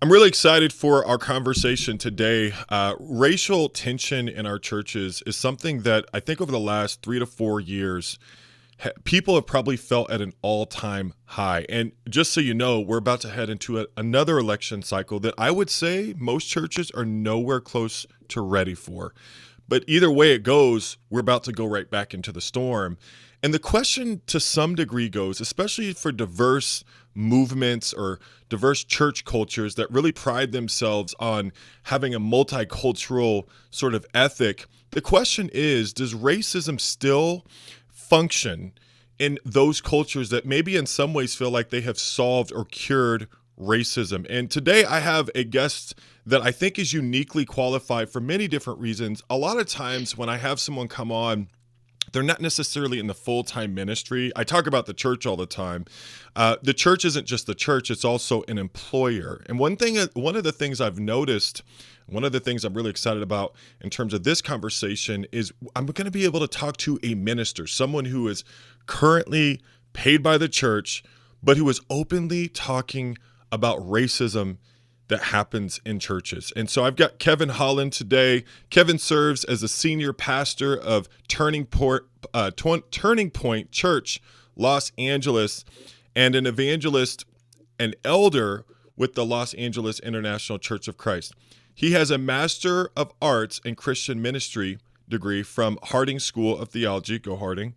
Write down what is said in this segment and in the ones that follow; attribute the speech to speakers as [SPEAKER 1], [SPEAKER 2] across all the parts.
[SPEAKER 1] I'm really excited for our conversation today. Racial tension in our churches is something that I think over the last 3 to 4 years, people have probably felt at an all-time high. And just so you know, we're about to head into another election cycle that I would say most churches are nowhere close to ready for. But either way it goes, we're about to go right back into the storm. And the question to some degree goes, especially for diverse movements or diverse church cultures that really pride themselves on having a multicultural sort of ethic, the question is, does racism still function in those cultures that maybe in some ways feel like they have solved or cured racism? And today I have a guest that I think is uniquely qualified for many different reasons. A lot of times when I have someone come on, they're not necessarily in the full-time ministry. I talk about the church all the time. The church isn't just the church, it's also an employer. And one of the things I've noticed, one of the things I'm really excited about in terms of this conversation is I'm going to be able to talk to a minister, someone who is currently paid by the church, but who is openly talking about racism that happens in churches. And so I've got Kevin Holland today. Kevin serves as a senior pastor of Turning Point Church, Los Angeles, and an evangelist and elder with the Los Angeles International Church of Christ. He has a Master of Arts in Christian Ministry degree from Harding School of Theology, go Harding,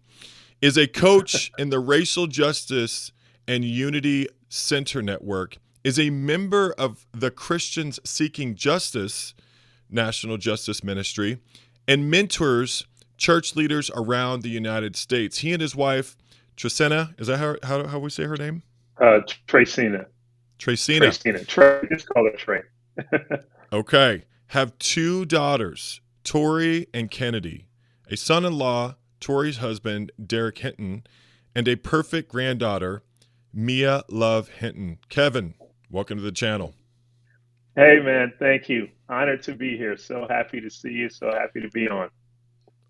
[SPEAKER 1] is a coach in the Racial Justice and Unity Center Network, is a member of the Christians Seeking Justice National Justice Ministry, and mentors church leaders around the United States. He and his wife, Tracena, is that how we say her name?
[SPEAKER 2] Tracena.
[SPEAKER 1] Tracena.
[SPEAKER 2] Tracena. Trey. Just call her Trey.
[SPEAKER 1] Okay. Have two daughters, Tory and Kennidy, a son-in-law, Tory's husband, Derrick Hinton, and a perfect granddaughter, Mia Love Hinton. Kevin, welcome to the channel.
[SPEAKER 2] Hey, man. Thank you. Honored to be here. So happy to see you. So happy to be on.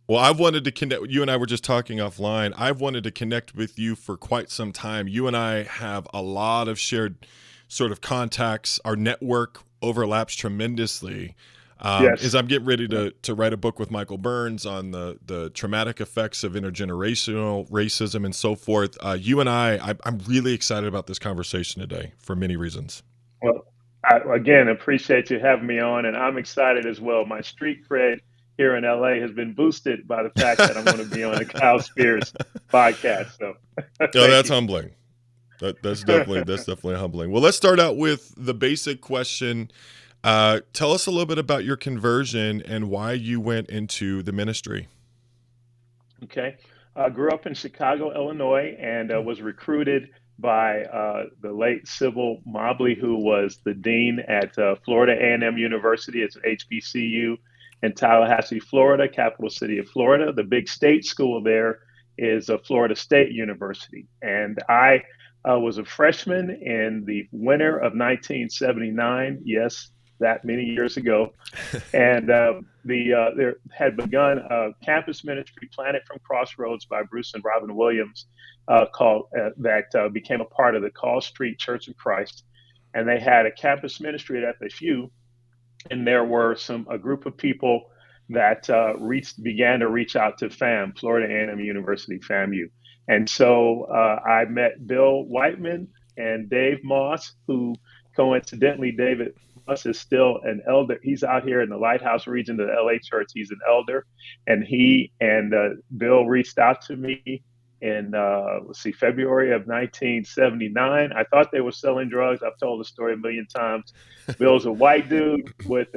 [SPEAKER 1] Well, I've wanted to connect. You and I were just talking offline. I've wanted to connect with you for quite some time. You and I have a lot of shared sort of contacts. Our network overlaps tremendously. As
[SPEAKER 2] Yes.
[SPEAKER 1] I'm getting ready to write a book with Michael Burns on the traumatic effects of intergenerational racism and so forth. You and I'm really excited about this conversation today for many reasons.
[SPEAKER 2] Well, I again appreciate you having me on, and I'm excited as well. My street cred here in LA has been boosted by the fact that I'm going to be on the Kyle Spears podcast. So
[SPEAKER 1] Oh,
[SPEAKER 2] thank
[SPEAKER 1] that's
[SPEAKER 2] you.
[SPEAKER 1] humbling. That's definitely humbling. Well, let's start out with the basic question. Tell us a little bit about your conversion and why you went into the ministry.
[SPEAKER 2] Okay. I grew up in Chicago, Illinois, and was recruited by the late Sybil Mobley, who was the dean at Florida A&M University. It's HBCU in Tallahassee, Florida, capital city of Florida. The big state school there is Florida State University. And I was a freshman in the winter of 1979. Yes, that many years ago, and there had begun a campus ministry planted from Crossroads by Bruce and Robin Williams, called that became a part of the Call Street Church of Christ, and they had a campus ministry at FSU, and there were a group of people that began to reach out to Florida A&M University FAMU, and so I met Bill Whiteman and Dave Moss, who coincidentally David Moss is still an elder. He's out here in the Lighthouse region of the LA church. He's an elder, and he and Bill reached out to me in February of 1979. I thought they were selling drugs. I've told the story a million times. Bill's a white dude with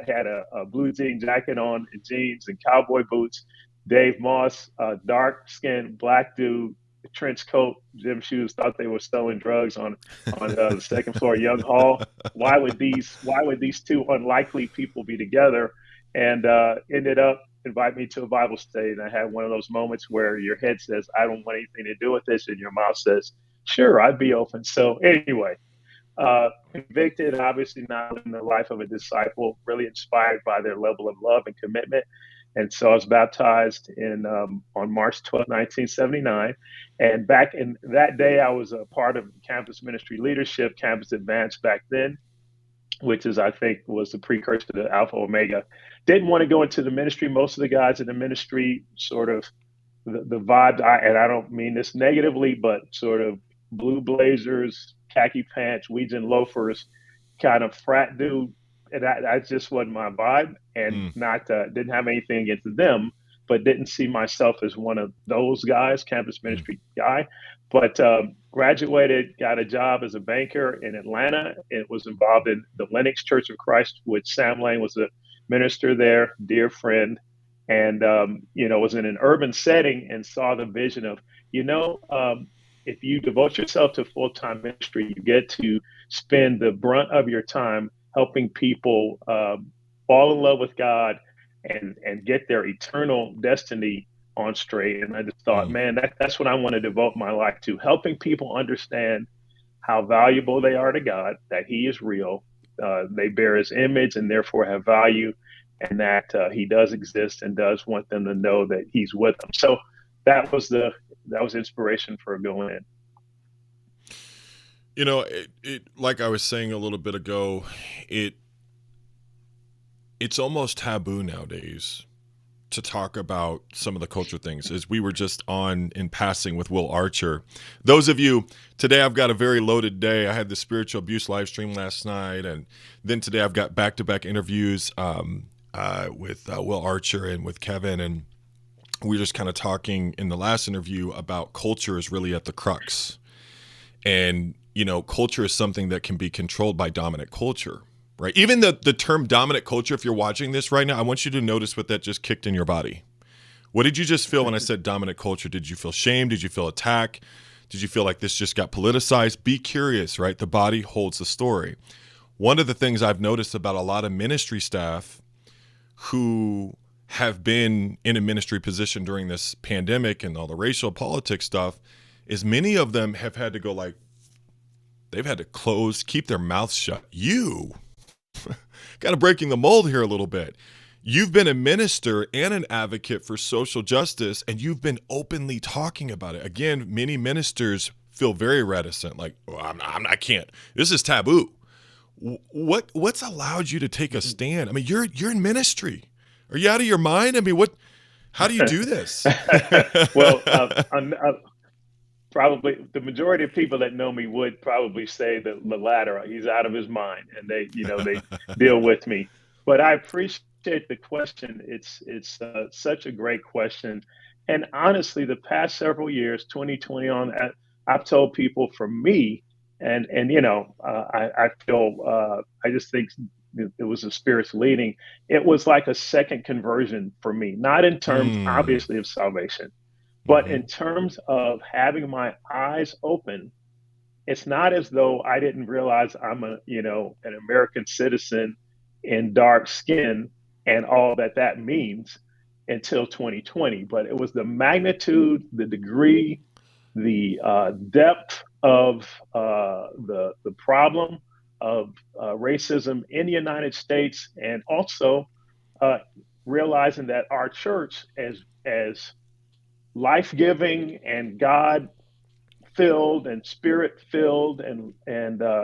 [SPEAKER 2] had a blue jean jacket on, and jeans and cowboy boots. Dave Moss, dark skinned black dude, trench coat, gym shoes. Thought they were selling drugs on the second floor of Young Hall. Why would these two unlikely people be together? And ended up invite me to a Bible study. And I had one of those moments where your head says, I don't want anything to do with this. And your mouth says, sure, I'd be open. So anyway, convicted, obviously not in the life of a disciple, really inspired by their level of love and commitment. And so I was baptized on March 12th, 1979. And back in that day, I was a part of campus ministry leadership, Campus Advance back then. which is, I think, was the precursor to Alpha Omega. Didn't want to go into the ministry. Most of the guys in the ministry sort of the vibe, and I don't mean this negatively, but sort of blue blazers, khaki pants, weeds and loafers, kind of frat dude. And that just wasn't my vibe, and
[SPEAKER 1] Mm,
[SPEAKER 2] not didn't have anything against them, but didn't see myself as one of those guys, campus
[SPEAKER 1] mm,
[SPEAKER 2] ministry guy. But graduated, got a job as a banker in Atlanta. It was involved in the Lennox Church of Christ, which Sam Lane was a minister there, dear friend, and was in an urban setting and saw the vision of, if you devote yourself to full-time ministry, you get to spend the brunt of your time helping people fall in love with God and get their eternal destiny on straight. And I just thought,
[SPEAKER 1] mm.
[SPEAKER 2] man, that's what I want to devote my life to, helping people understand how valuable they are to God, that He is real, they bear His image and therefore have value, and that He does exist and does want them to know that He's with them. So that was inspiration for going in.
[SPEAKER 1] Like I was saying a little bit ago, it it's almost taboo nowadays to talk about some of the culture things. As we were just on in passing with Will Archer. Those of you, today I've got a very loaded day. I had the spiritual abuse live stream last night, and then today I've got back-to-back interviews with Will Archer and with Kevin, and we were just kind of talking in the last interview about culture is really at the crux. And, culture is something that can be controlled by dominant culture, right? Even the term dominant culture, if you're watching this right now, I want you to notice what that just kicked in your body. What did you just feel when I said dominant culture? Did you feel shame? Did you feel attack? Did you feel like this just got politicized? Be curious, right? The body holds the story. One of the things I've noticed about a lot of ministry staff who have been in a ministry position during this pandemic and all the racial politics stuff is many of them have had to go they've had to keep their mouths shut. You kind of breaking the mold here a little bit. You've been a minister and an advocate for social justice, and you've been openly talking about it. Again, many ministers feel very reticent, like, oh, I can't. This is taboo. What's allowed you to take a stand? I mean, you're in ministry. Are you out of your mind? I mean, how do you do this?
[SPEAKER 2] Well, probably the majority of people that know me would probably say the latter. He's out of his mind, and they deal with me. But I appreciate the question. It's such a great question, and honestly, the past several years, 2020 on, I've told people, for me, and I feel I just think it was the Spirit's leading. It was like a second conversion for me, not in terms
[SPEAKER 1] Mm.
[SPEAKER 2] obviously of salvation, but
[SPEAKER 1] Mm-hmm.
[SPEAKER 2] in terms of having my eyes open. It's not as though I didn't realize I'm an American citizen in dark skin and all that means until 2020. But it was the magnitude, the degree, the depth of the problem of racism in the United States, and also uh, realizing that our church, as life giving and God filled and spirit filled and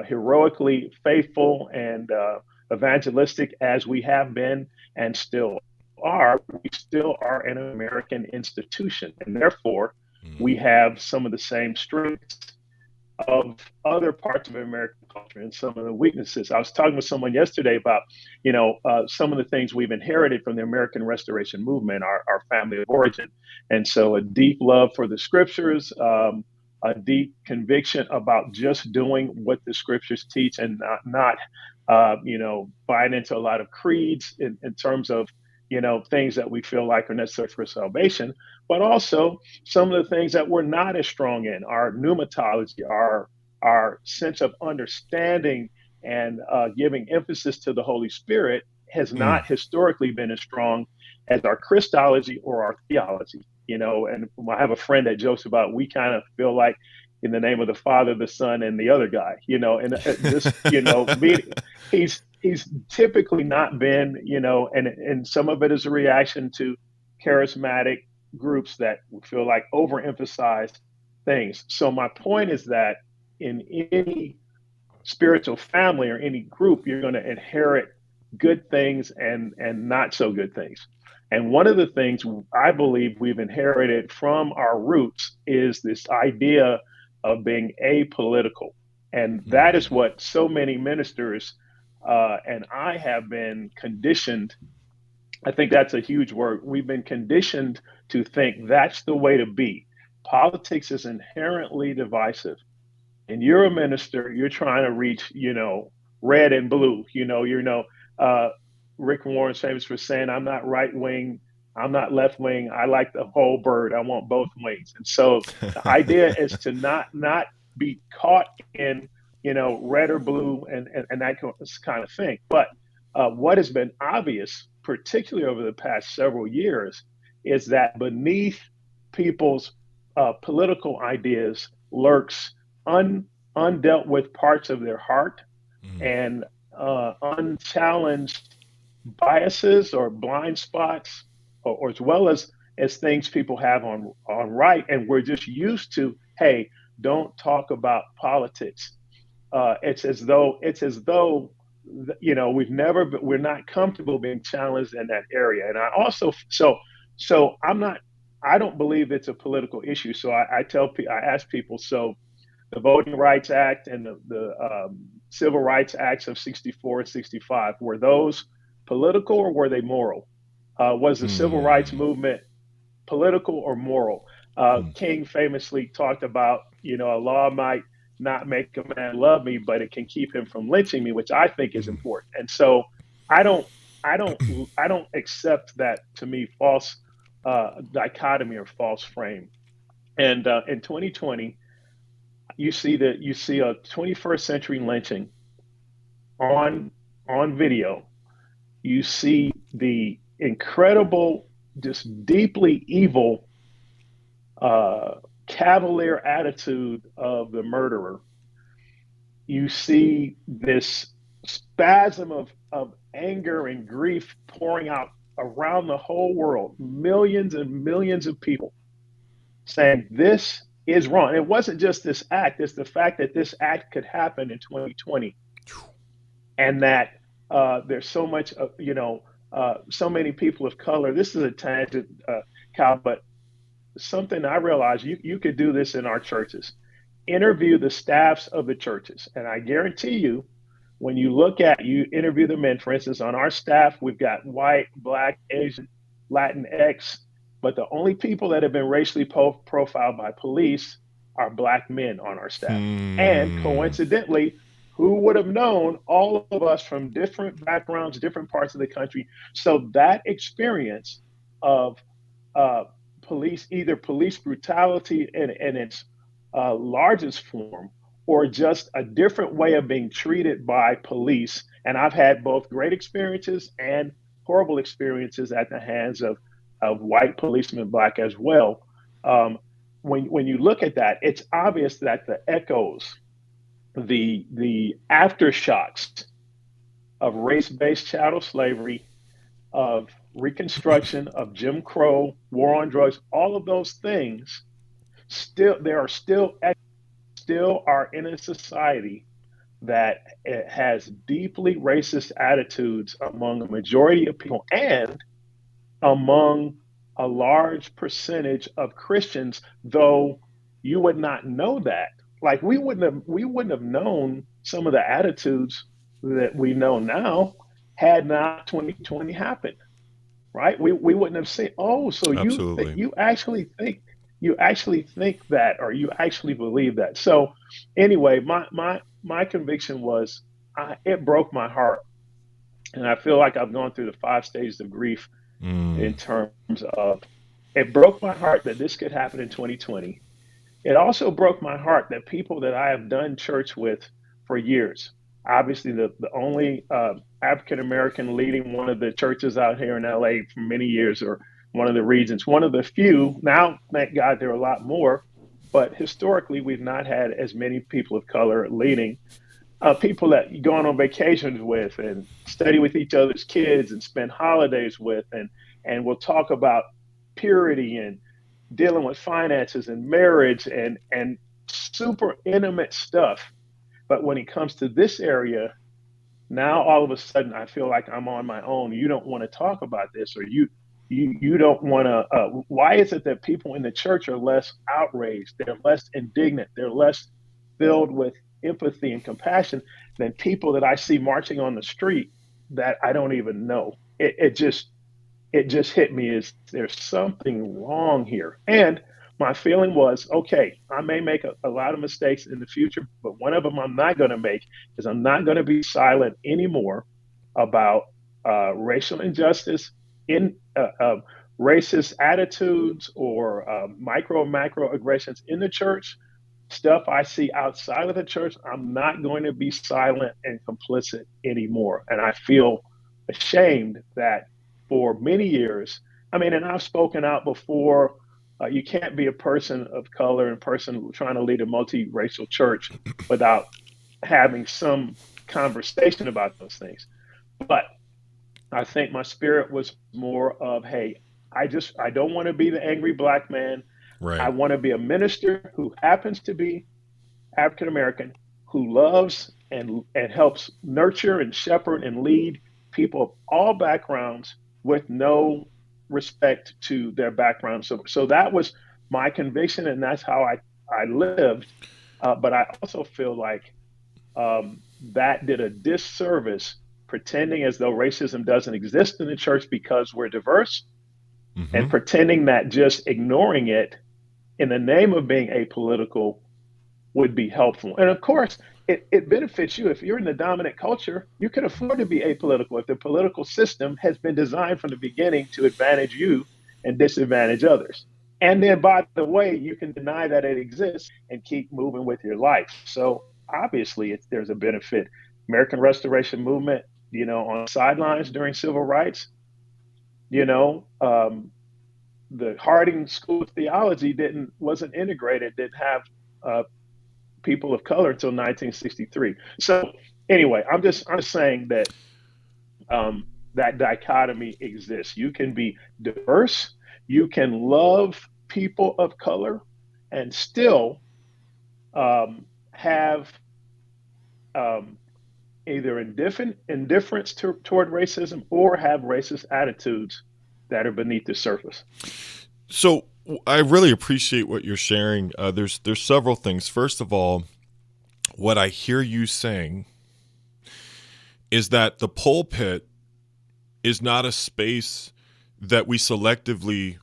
[SPEAKER 2] heroically faithful and evangelistic as we have been and still are, we still are an American institution, and therefore
[SPEAKER 1] Mm.
[SPEAKER 2] we have some of the same strengths of other parts of American culture and some of the weaknesses. I was talking with someone yesterday about, some of the things we've inherited from the American Restoration movement, our family of origin. And so a deep love for the scriptures, a deep conviction about just doing what the scriptures teach and not buying into a lot of creeds in terms of, things that we feel like are necessary for salvation, but also some of the things that we're not as strong in, our pneumatology, our sense of understanding and giving emphasis to the Holy Spirit has
[SPEAKER 1] Mm.
[SPEAKER 2] not historically been as strong as our Christology or our theology. And I have a friend that jokes about, we kind of feel like in the name of the Father, the Son, and the other guy, and this, he's typically not been, and some of it is a reaction to charismatic groups that feel like overemphasize things. So my point is that in any spiritual family or any group, you're going to inherit good things and not so good things. And one of the things I believe we've inherited from our roots is this idea of being apolitical. And that is
[SPEAKER 1] Mm.
[SPEAKER 2] what so many ministers and I have been conditioned. I think that's a huge word. We've been conditioned to think that's the way to be. Politics is inherently divisive, and you're a minister, you're trying to reach, red and blue. Uh, Rick Warren's famous for saying, "I'm not right wing, I'm not left wing. I like the whole bird. I want both wings." And so the idea is to not be caught in, red or blue and that kind of thing. But what has been obvious, particularly over the past several years, is that beneath people's political ideas lurks un, undealt with parts of their heart
[SPEAKER 1] Mm.
[SPEAKER 2] and unchallenged biases or blind spots, or as well as things people have on right, and we're just used to, hey, don't talk about politics. It's as though we're not comfortable being challenged in that area. And I also I don't believe it's a political issue. So I ask people, so the Voting Rights Act and the Civil Rights Acts of 64 and 65, were those political or were they moral? Was the civil rights
[SPEAKER 1] Mm.
[SPEAKER 2] movement political or moral?
[SPEAKER 1] Mm.
[SPEAKER 2] King famously talked about, a law might not make a man love me, but it can keep him from lynching me, which I think is
[SPEAKER 1] Mm.
[SPEAKER 2] important. And so I don't, I don't, I don't accept that, to me, false dichotomy or false frame. And in 2020, you see a 21st century lynching on video. You see the incredible, just deeply evil, uh, cavalier attitude of the murderer. You see this spasm of anger and grief pouring out around the whole world, millions and millions of people saying this is wrong. It wasn't just this act, it's the fact that this act could happen in 2020, and that there's so much, so many people of color. This is a tangent, Cal, but something I realized, you could do this in our churches. Interview the staffs of the churches. And I guarantee you, when you interview the men, for instance, on our staff, we've got white, black, Asian, Latin X, but the only people that have been racially profiled by police are black men on our staff. And
[SPEAKER 1] Hmm.
[SPEAKER 2] coincidentally, who would have known, all of us from different backgrounds, different parts of the country? So that experience of uh, either police brutality in its largest form, or just a different way of being treated by police. And I've had both great experiences and horrible experiences at the hands of white policemen, black as well. Um, when you look at that, it's obvious that the echoes, the aftershocks of race-based chattel slavery, of Reconstruction, of Jim Crow, war on drugs, all of those things, still are in a society that has deeply racist attitudes among a majority of people and among a large percentage of Christians, though you would not know that. Like we wouldn't have known some of the attitudes that we know now had not 2020 happened, right? We wouldn't have seen, oh, so
[SPEAKER 1] Absolutely.
[SPEAKER 2] you actually think that, or you actually believe that. So anyway, my conviction was, it broke my heart, and I feel like I've gone through the 5 stages of grief
[SPEAKER 1] Mm.
[SPEAKER 2] in terms of, it broke my heart that this could happen in 2020. It also broke my heart that people that I have done church with for years, obviously the only African American leading one of the churches out here in LA for many years, or one of the regions, one of the few. Now, thank God, there are a lot more, but historically, we've not had as many people of color leading. People that you go on vacations with and study with each other's kids and spend holidays with, and we'll talk about purity and dealing with finances and marriage and super intimate stuff. But when it comes to this area, now all of a sudden I feel like I'm on my own. You don't want to talk about this, or you don't want to. Why is it that people in the church are less outraged? They're less indignant. They're less filled with empathy and compassion than people that I see marching on the street that I don't even know. It just hit me as there's something wrong here. And my feeling was, okay, I may make a lot of mistakes in the future, but one of them I'm not going to make is I'm not going to be silent anymore about racial injustice, in racist attitudes, or micro and macro aggressions in the church, stuff I see outside of the church. I'm not going to be silent and complicit anymore. And I feel ashamed that for many years, I mean, and I've spoken out before. You can't be a person of color and person trying to lead a multiracial church without having some conversation about those things. But I think my spirit was more of, hey, I don't want to be the angry black man. I
[SPEAKER 1] Right.
[SPEAKER 2] want to be a minister who happens to be African American, who loves and helps nurture and shepherd and lead people of all backgrounds with no respect to their background. So that was my conviction, and that's how I lived. But I also feel like that did a disservice pretending as though racism doesn't exist in the church because we're diverse, and
[SPEAKER 1] Hmm.
[SPEAKER 2] pretending that just ignoring it in the name of being apolitical would be helpful. And of course, it benefits you. If you're in the dominant culture, you can afford to be apolitical if the political system has been designed from the beginning to advantage you and disadvantage others. And then, by the way, you can deny that it exists and keep moving with your life. So obviously, there's a benefit. American Restoration Movement, on sidelines during civil rights, you know, the Harding School of Theology wasn't integrated, didn't have uh, people of color until 1963. So anyway, I'm just saying that that dichotomy exists. You can be diverse, you can love people of color, and still have um, either indifference toward racism, or have racist attitudes that are beneath the surface.
[SPEAKER 1] So I really appreciate what you're sharing. There's several things. First of all, what I hear you saying is that the pulpit is not a space that we selectively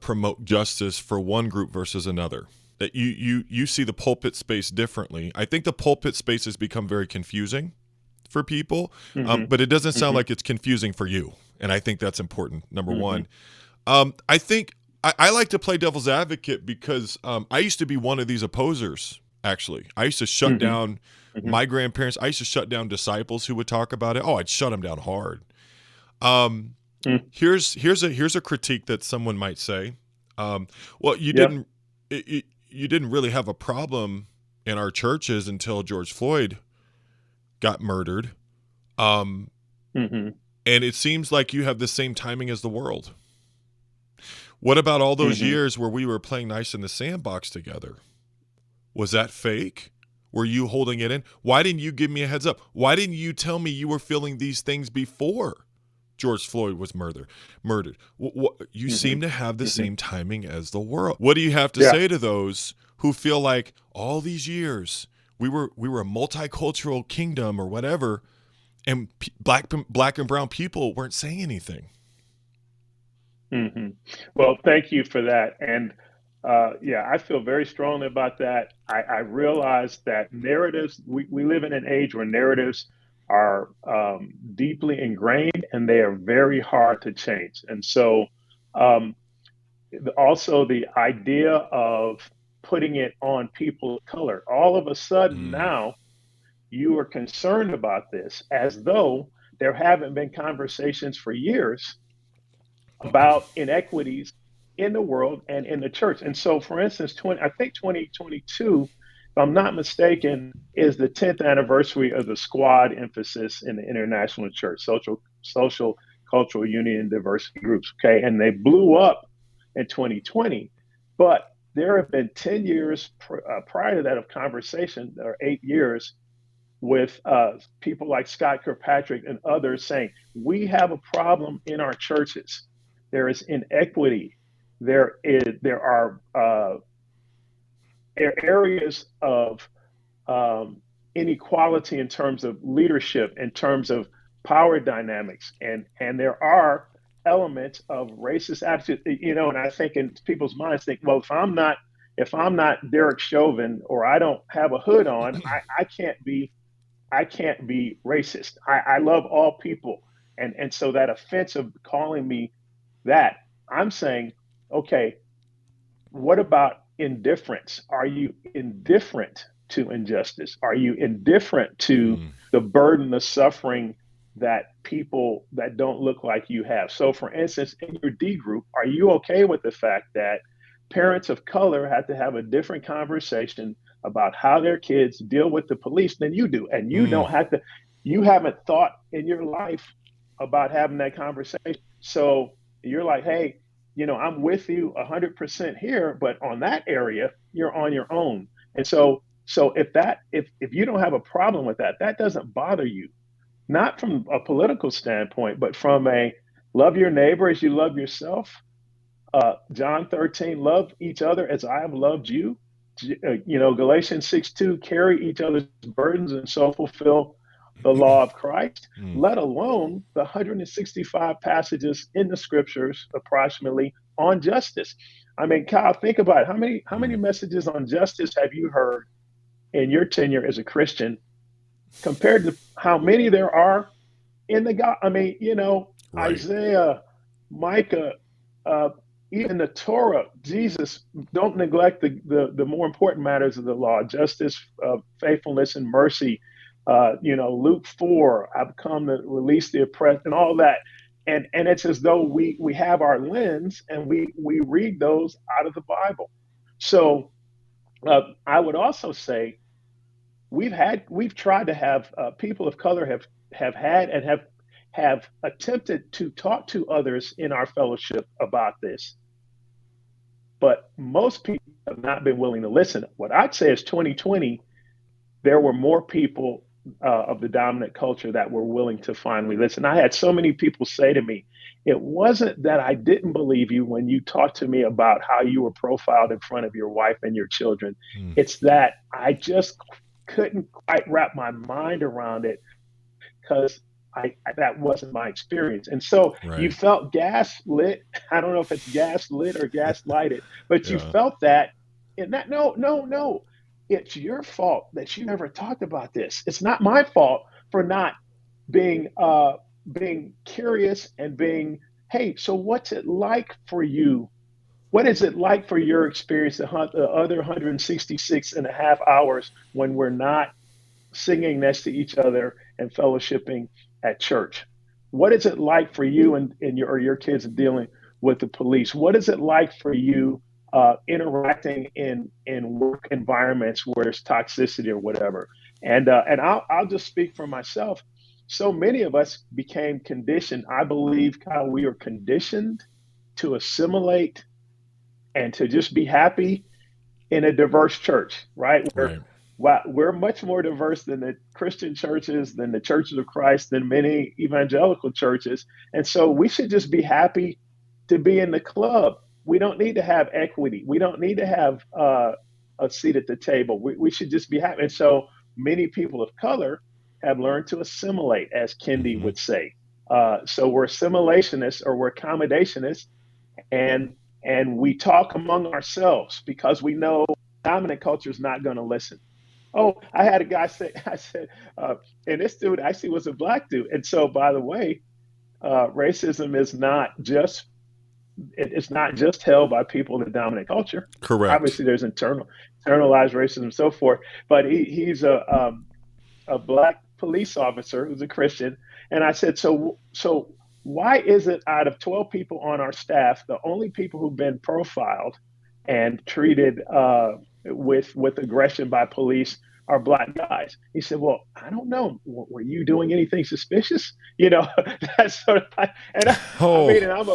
[SPEAKER 1] promote justice for one group versus another. That you see the pulpit space differently. I think the pulpit space has become very confusing for people,
[SPEAKER 2] Hmm.
[SPEAKER 1] but it doesn't sound
[SPEAKER 2] Hmm.
[SPEAKER 1] like it's confusing for you, and I think that's important. Number
[SPEAKER 2] Hmm.
[SPEAKER 1] one, I think I like to play devil's advocate because I used to be one of these opposers. Actually, I used to shut
[SPEAKER 2] Hmm.
[SPEAKER 1] down
[SPEAKER 2] Hmm.
[SPEAKER 1] my grandparents. I used to shut down disciples who would talk about it. Oh, I'd shut them down hard. Um,
[SPEAKER 2] Hmm.
[SPEAKER 1] here's a critique that someone might say. Well,
[SPEAKER 2] Yep.
[SPEAKER 1] you didn't really have a problem in our churches until George Floyd got murdered. Um,
[SPEAKER 2] Hmm.
[SPEAKER 1] and it seems like you have the same timing as the world. What about all those
[SPEAKER 2] Hmm.
[SPEAKER 1] years where we were playing nice in the sandbox together? Was that fake? Were you holding it in? Why didn't you give me a heads up? Why didn't you tell me you were feeling these things before George Floyd was murdered? You
[SPEAKER 2] Hmm.
[SPEAKER 1] seem to have the
[SPEAKER 2] Hmm.
[SPEAKER 1] same timing as the world. What do you have to
[SPEAKER 2] Yeah.
[SPEAKER 1] say to those who feel like all these years we were a multicultural kingdom or whatever, and black and brown people weren't saying anything?
[SPEAKER 2] Hmm. Well, thank you for that. And yeah, I feel very strongly about that. I realize that narratives, we live in an age where narratives are deeply ingrained, and they are very hard to change. And so, um, also the idea of putting it on people of color, all of a sudden
[SPEAKER 1] Mm.
[SPEAKER 2] now you are concerned about this as though there haven't been conversations for years about inequities in the world and in the church. And so, for instance, I think 2022, if I'm not mistaken, is the 10th anniversary of the squad emphasis in the international church, social, cultural, union, and diversity groups. Okay. And they blew up in 2020. But there have been 10 years prior to that of conversation, or 8 years, with people like Scott Kirkpatrick and others saying, we have a problem in our churches. There is inequity. There are areas of inequality in terms of leadership, in terms of power dynamics, and there are elements of racist attitude. And I think in people's minds think, well, if I'm not Derek Chauvin, or I don't have a hood on, I can't be racist. I love all people. And so that offense of calling me that, I'm saying, okay, what about indifference? Are you indifferent to injustice? Are you indifferent to the burden of suffering that people that don't look like you have? So, for instance, in your D group, are you okay with the fact that parents of color have to have a different conversation about how their kids deal with the police than you do? And you don't have to, you haven't thought in your life about having that conversation. So you're like, hey, I'm with you 100% here, but on that area, you're on your own. And so if you don't have a problem with that, that doesn't bother you, not from a political standpoint, but from a love your neighbor as you love yourself. John 13, love each other as I have loved you. Galatians 6:2, carry each other's burdens and so fulfill the law of Christ, let alone the 165 passages in the scriptures approximately on justice. I mean, Kyle, think about it. How many messages on justice have you heard in your tenure as a Christian compared to how many there are in the God? I mean,
[SPEAKER 1] Right.
[SPEAKER 2] Isaiah, Micah, even the Torah, Jesus, don't neglect the more important matters of the law: justice, faithfulness, and mercy. Luke 4, I've come to release the oppressed, and all that. And it's as though we have our lens and we read those out of the Bible. So I would also say we've tried to have people of color have had and have attempted to talk to others in our fellowship about this, but most people have not been willing to listen. What I'd say is 2020, there were more people of the dominant culture that were willing to finally listen. I had so many people say to me, it wasn't that I didn't believe you when you talked to me about how you were profiled in front of your wife and your children. It's that I just couldn't quite wrap my mind around it, because that wasn't my experience. And so you
[SPEAKER 1] Right.
[SPEAKER 2] felt gaslit. I don't know if it's gaslit or gaslighted, but you
[SPEAKER 1] Yeah.
[SPEAKER 2] felt that. And that, no. It's your fault that you never talked about this. It's not my fault for not being curious and being, hey, so what's it like for you? What is it like for your experience the other 166 and a half hours when we're not singing next to each other and fellowshipping at church? What is it like for you and your kids dealing with the police? What is it like for you interacting in work environments where there's toxicity or whatever? And I'll just speak for myself. So many of us became conditioned. I believe, Kyle, we are conditioned to assimilate and to just be happy in a diverse church, right?
[SPEAKER 1] Right.
[SPEAKER 2] We're much more diverse than the Christian churches, than the churches of Christ, than many evangelical churches. And so we should just be happy to be in the club. We don't need to have equity. We don't need to have a seat at the table. We should just be happy. And so many people of color have learned to assimilate, as Kendi would say. So we're assimilationists or we're accommodationists, and we talk among ourselves because we know dominant culture is not going to listen. Oh, I had a guy say, I said, and this dude actually was a black dude. And so, by the way, racism is not just it's not just held by people in the dominant culture.
[SPEAKER 1] Correct.
[SPEAKER 2] Obviously, there's internalized racism and so forth. But he's a black police officer who's a Christian. And I said, so why is it out of 12 people on our staff, the only people who've been profiled and treated with aggression by police are black guys? He said, well, I don't know. Were you doing anything suspicious? That sort of thing. And I
[SPEAKER 1] Oh.
[SPEAKER 2] mean, and I'm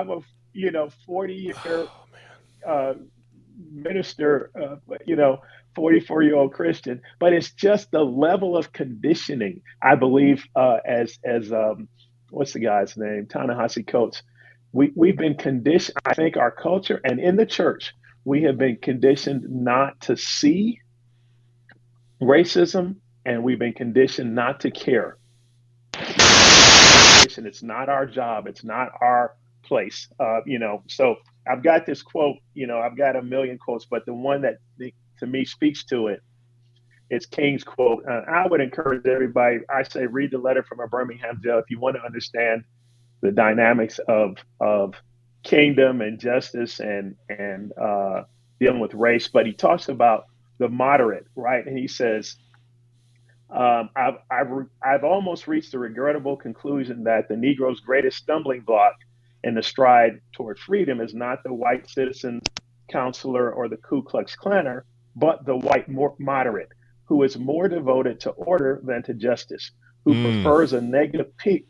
[SPEAKER 2] a 40-year
[SPEAKER 1] Oh man.
[SPEAKER 2] minister, 44-year-old Christian, but it's just the level of conditioning. I believe, what's the guy's name? Ta-Nehisi Coates. We've been conditioned. I think our culture and in the church, we have been conditioned not to see racism, and we've been conditioned not to care. It's not our job. It's not our place. So I've got this quote. I've got a million quotes, but the one that to me speaks to it, it's King's quote. I would encourage everybody. I say read the letter from a Birmingham jail if you want to understand the dynamics of kingdom and justice and dealing with race. But he talks about the moderate, right? And he says, I've almost reached the regrettable conclusion that the Negro's greatest stumbling block in the stride toward freedom is not the white citizen counselor or the Ku Klux Klaner, but the white moderate, who is more devoted to order than to justice, who prefers a negative peace,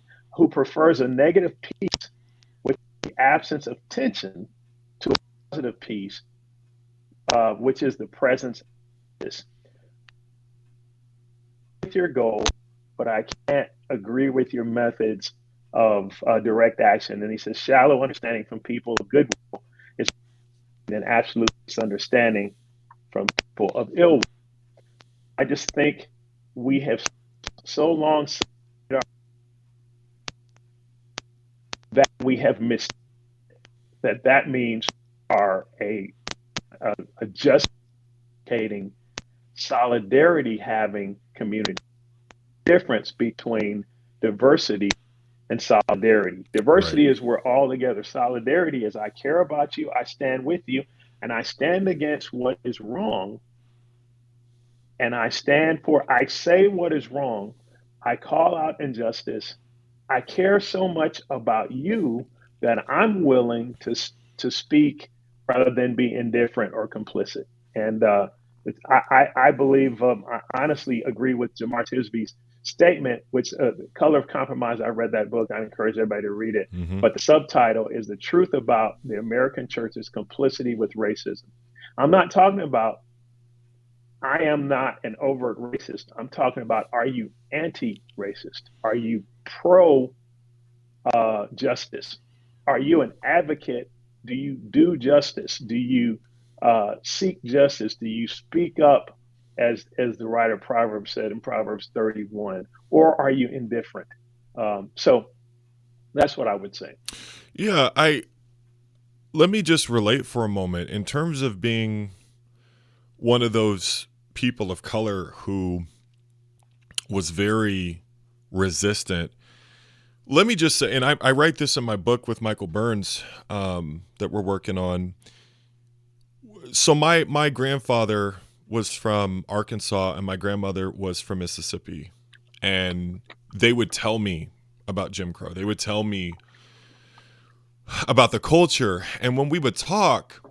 [SPEAKER 2] with the absence of tension, to a positive peace, which is the presence of this. With your goal, but I can't agree with your methods of direct action. And he says, shallow understanding from people of goodwill is an absolute misunderstanding from people of ill will. I just think we have so long that we have missed that means are a justificating, solidarity having community. Difference between diversity and solidarity. Diversity is we're all together. Solidarity is I care about you, I stand with you, and I stand against what is wrong. And I say what is wrong. I call out injustice. I care so much about you that I'm willing to speak rather than be indifferent or complicit. And I believe, I honestly agree with Jamar Tisby's statement, which Color of Compromise. I read that book. I encourage everybody to read it.
[SPEAKER 1] Mm-hmm.
[SPEAKER 2] But the subtitle is The Truth About the American Church's Complicity with Racism. I'm not talking about I am not an overt racist. I'm talking about, are you anti-racist? Are you pro-justice? Are you an advocate? Do you do justice? Do you seek justice? Do you speak up, as the writer of Proverbs said in Proverbs 31? Or are you indifferent? So that's what I would say.
[SPEAKER 1] Yeah, let me just relate for a moment in terms of being one of those people of color who was very resistant. Let me just say, and I write this in my book with Michael Burns that we're working on. So my grandfather was from Arkansas and my grandmother was from Mississippi. And they would tell me about Jim Crow. They would tell me about the culture. And when we would talk,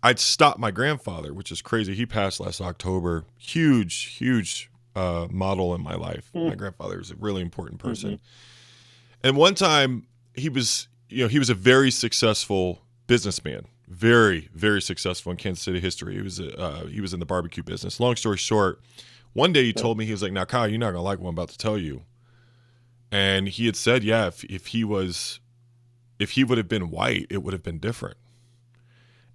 [SPEAKER 1] I'd stop my grandfather, which is crazy. He passed last October. Huge model in my life. My grandfather was a really important person. And one time he was a very successful businessman, very, very successful in Kansas City history. He was in the barbecue business. Long story short, one day he told me, he was like, now Kyle, you're not gonna like what I'm about to tell you. And he had said, yeah, if he would have been white, it would have been different.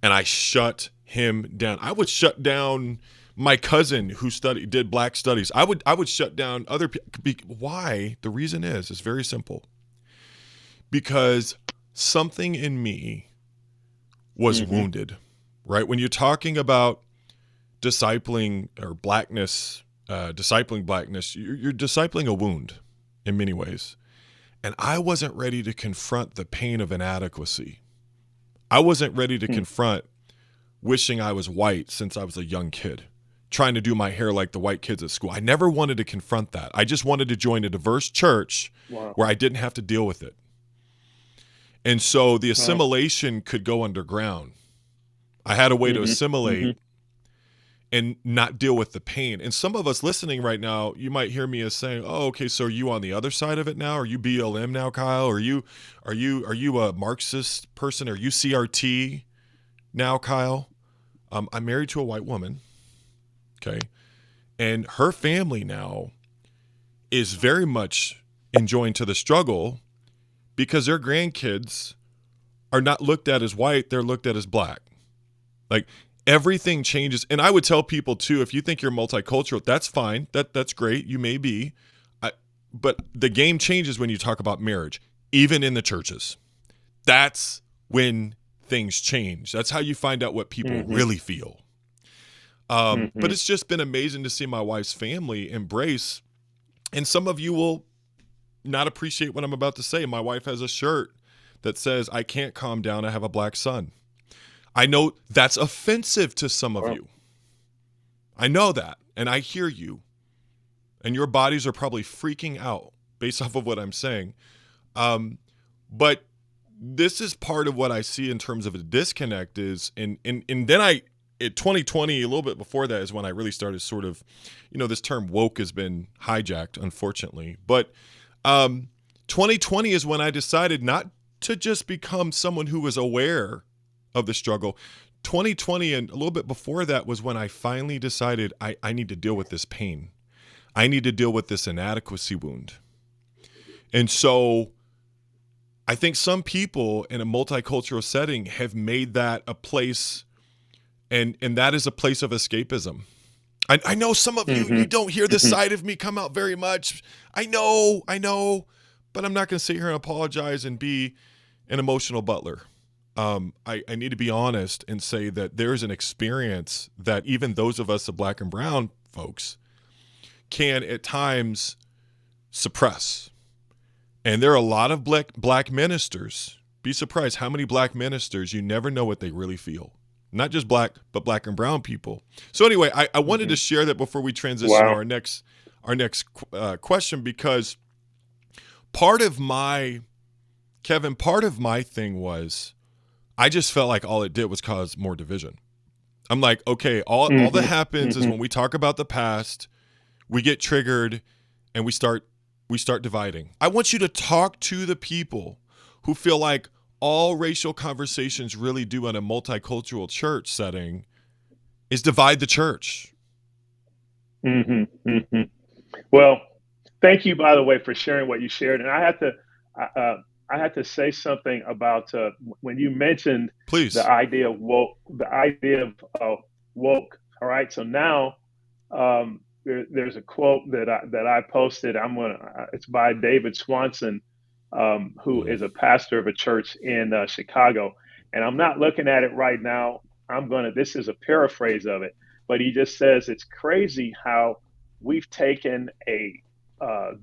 [SPEAKER 1] And I shut him down. I would shut down my cousin who did black studies. I would shut down other people. Why? The reason is very simple. Because something in me was wounded, right? When you're talking about discipling or blackness, discipling blackness, you're discipling a wound in many ways. And I wasn't ready to confront the pain of inadequacy. I wasn't ready to confront wishing I was white since I was a young kid, trying to do my hair like the white kids at school. I never wanted to confront that. I just wanted to join a diverse church where I didn't have to deal with it. And so the assimilation could go underground. I had a way to assimilate and not deal with the pain. And some of us listening right now, you might hear me as saying, "Oh, okay, so are you on the other side of it now? Are you BLM now, Kyle? Are you a Marxist person? Are you CRT now, Kyle?" I'm married to a white woman. Okay. And her family now is very much enjoying to the struggle because their grandkids are not looked at as white, they're looked at as black. Like everything changes. And I would tell people too, if you think you're multicultural, that's fine. That's great. You may be. But the game changes when you talk about marriage, even in the churches. That's when things change. That's how you find out what people
[SPEAKER 2] Mm-hmm.
[SPEAKER 1] really feel. But
[SPEAKER 2] Mm-hmm.
[SPEAKER 1] it's just been amazing to see my wife's family embrace. And some of you will not appreciate what I'm about to say. My wife has a shirt that says, "I can't calm down. I have a black son." I know that's offensive to some of
[SPEAKER 2] Well,
[SPEAKER 1] you. I know that. And I hear you. And your bodies are probably freaking out based off of what I'm saying. But this is part of what I see in terms of a disconnect is, and then in 2020, a little bit before that is when I really started sort of, this term woke has been hijacked, unfortunately. But 2020 is when I decided not to just become someone who was aware of the struggle. 2020 and a little bit before that was when I finally decided I need to deal with this pain. I need to deal with this inadequacy wound. And so I think some people in a multicultural setting have made that a place, and that is a place of escapism. I know some of you
[SPEAKER 2] mm-hmm.
[SPEAKER 1] don't hear this
[SPEAKER 2] Mm-hmm.
[SPEAKER 1] side of me come out very much. I know, but I'm not going to sit here and apologize and be an emotional butler. I need to be honest and say that there is an experience that even those of us, the black and brown folks, can at times suppress. And there are a lot of black ministers. Be surprised how many black ministers, you never know what they really feel. Not just black, but black and brown people. So anyway, I wanted
[SPEAKER 2] Mm-hmm.
[SPEAKER 1] to share that before we transition to
[SPEAKER 2] Wow.
[SPEAKER 1] our next question, because part of my thing was I just felt like all it did was cause more division. I'm like, okay, all that
[SPEAKER 2] Mm-hmm.
[SPEAKER 1] happens is
[SPEAKER 2] Mm-hmm.
[SPEAKER 1] when we talk about the past, we get triggered and we start dividing. I want you to talk to the people who feel like all racial conversations really do in a multicultural church setting is divide the church.
[SPEAKER 2] Mm-hmm. Mm-hmm. Well, thank you, by the way, for sharing what you shared. And I had to say something about when you mentioned the
[SPEAKER 1] Please.
[SPEAKER 2] idea of woke, the idea of woke. All right. So now there's a quote that I posted. It's by David Swanson, who
[SPEAKER 1] Mm.
[SPEAKER 2] is a pastor of a church in Chicago. And I'm not looking at it right now. This is a paraphrase of it, but he just says it's crazy how we've taken a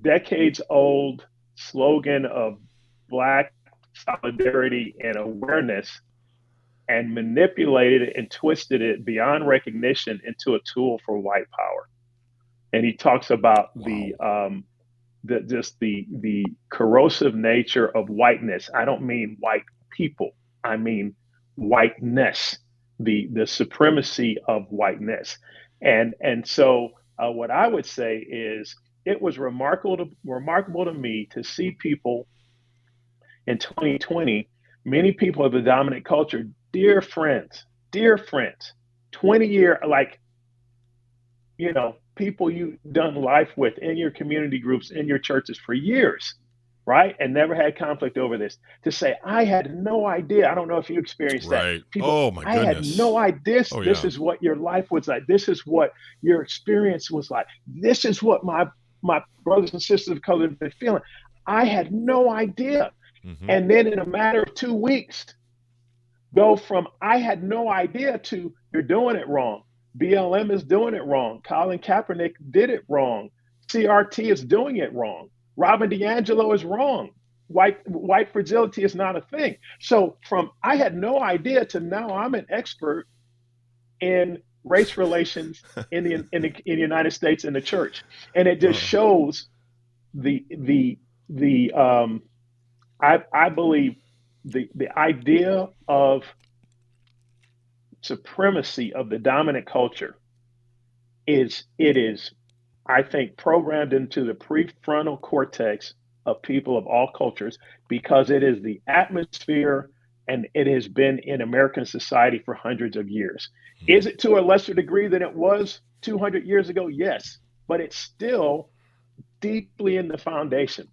[SPEAKER 2] decades old slogan of Black solidarity and awareness and manipulated it and twisted it beyond recognition into a tool for white power. And he talks about
[SPEAKER 1] Wow.
[SPEAKER 2] the corrosive nature of whiteness. I don't mean white people. I mean whiteness, the supremacy of whiteness. And so what I would say is it was remarkable to me to see people in 2020, many people of the dominant culture, dear friends, 20-year, like, people you've done life with in your community groups, in your churches for years, right? And never had conflict over this. To say, I had no idea. I don't know if you experienced that.
[SPEAKER 1] Right.
[SPEAKER 2] People,
[SPEAKER 1] Oh my
[SPEAKER 2] I had
[SPEAKER 1] goodness.
[SPEAKER 2] no idea
[SPEAKER 1] Oh
[SPEAKER 2] this
[SPEAKER 1] yeah.
[SPEAKER 2] is what your life was like. This is what your experience was like. This is what my brothers and sisters of color have been feeling. I had no idea.
[SPEAKER 1] Mm-hmm.
[SPEAKER 2] And then in a matter of 2 weeks, go from I had no idea to you're doing it wrong. BLM is doing it wrong. Colin Kaepernick did it wrong. CRT is doing it wrong. Robin DiAngelo is wrong. White fragility is not a thing. So from I had no idea to now I'm an expert in race relations in the United States in the church, and it just
[SPEAKER 1] Oh.
[SPEAKER 2] shows the I believe the idea of supremacy of the dominant culture is I think programmed into the prefrontal cortex of people of all cultures because it is the atmosphere and it has been in American society for hundreds of years. Is it to a lesser degree than it was 200 years ago? Yes, but it's still deeply in the foundation.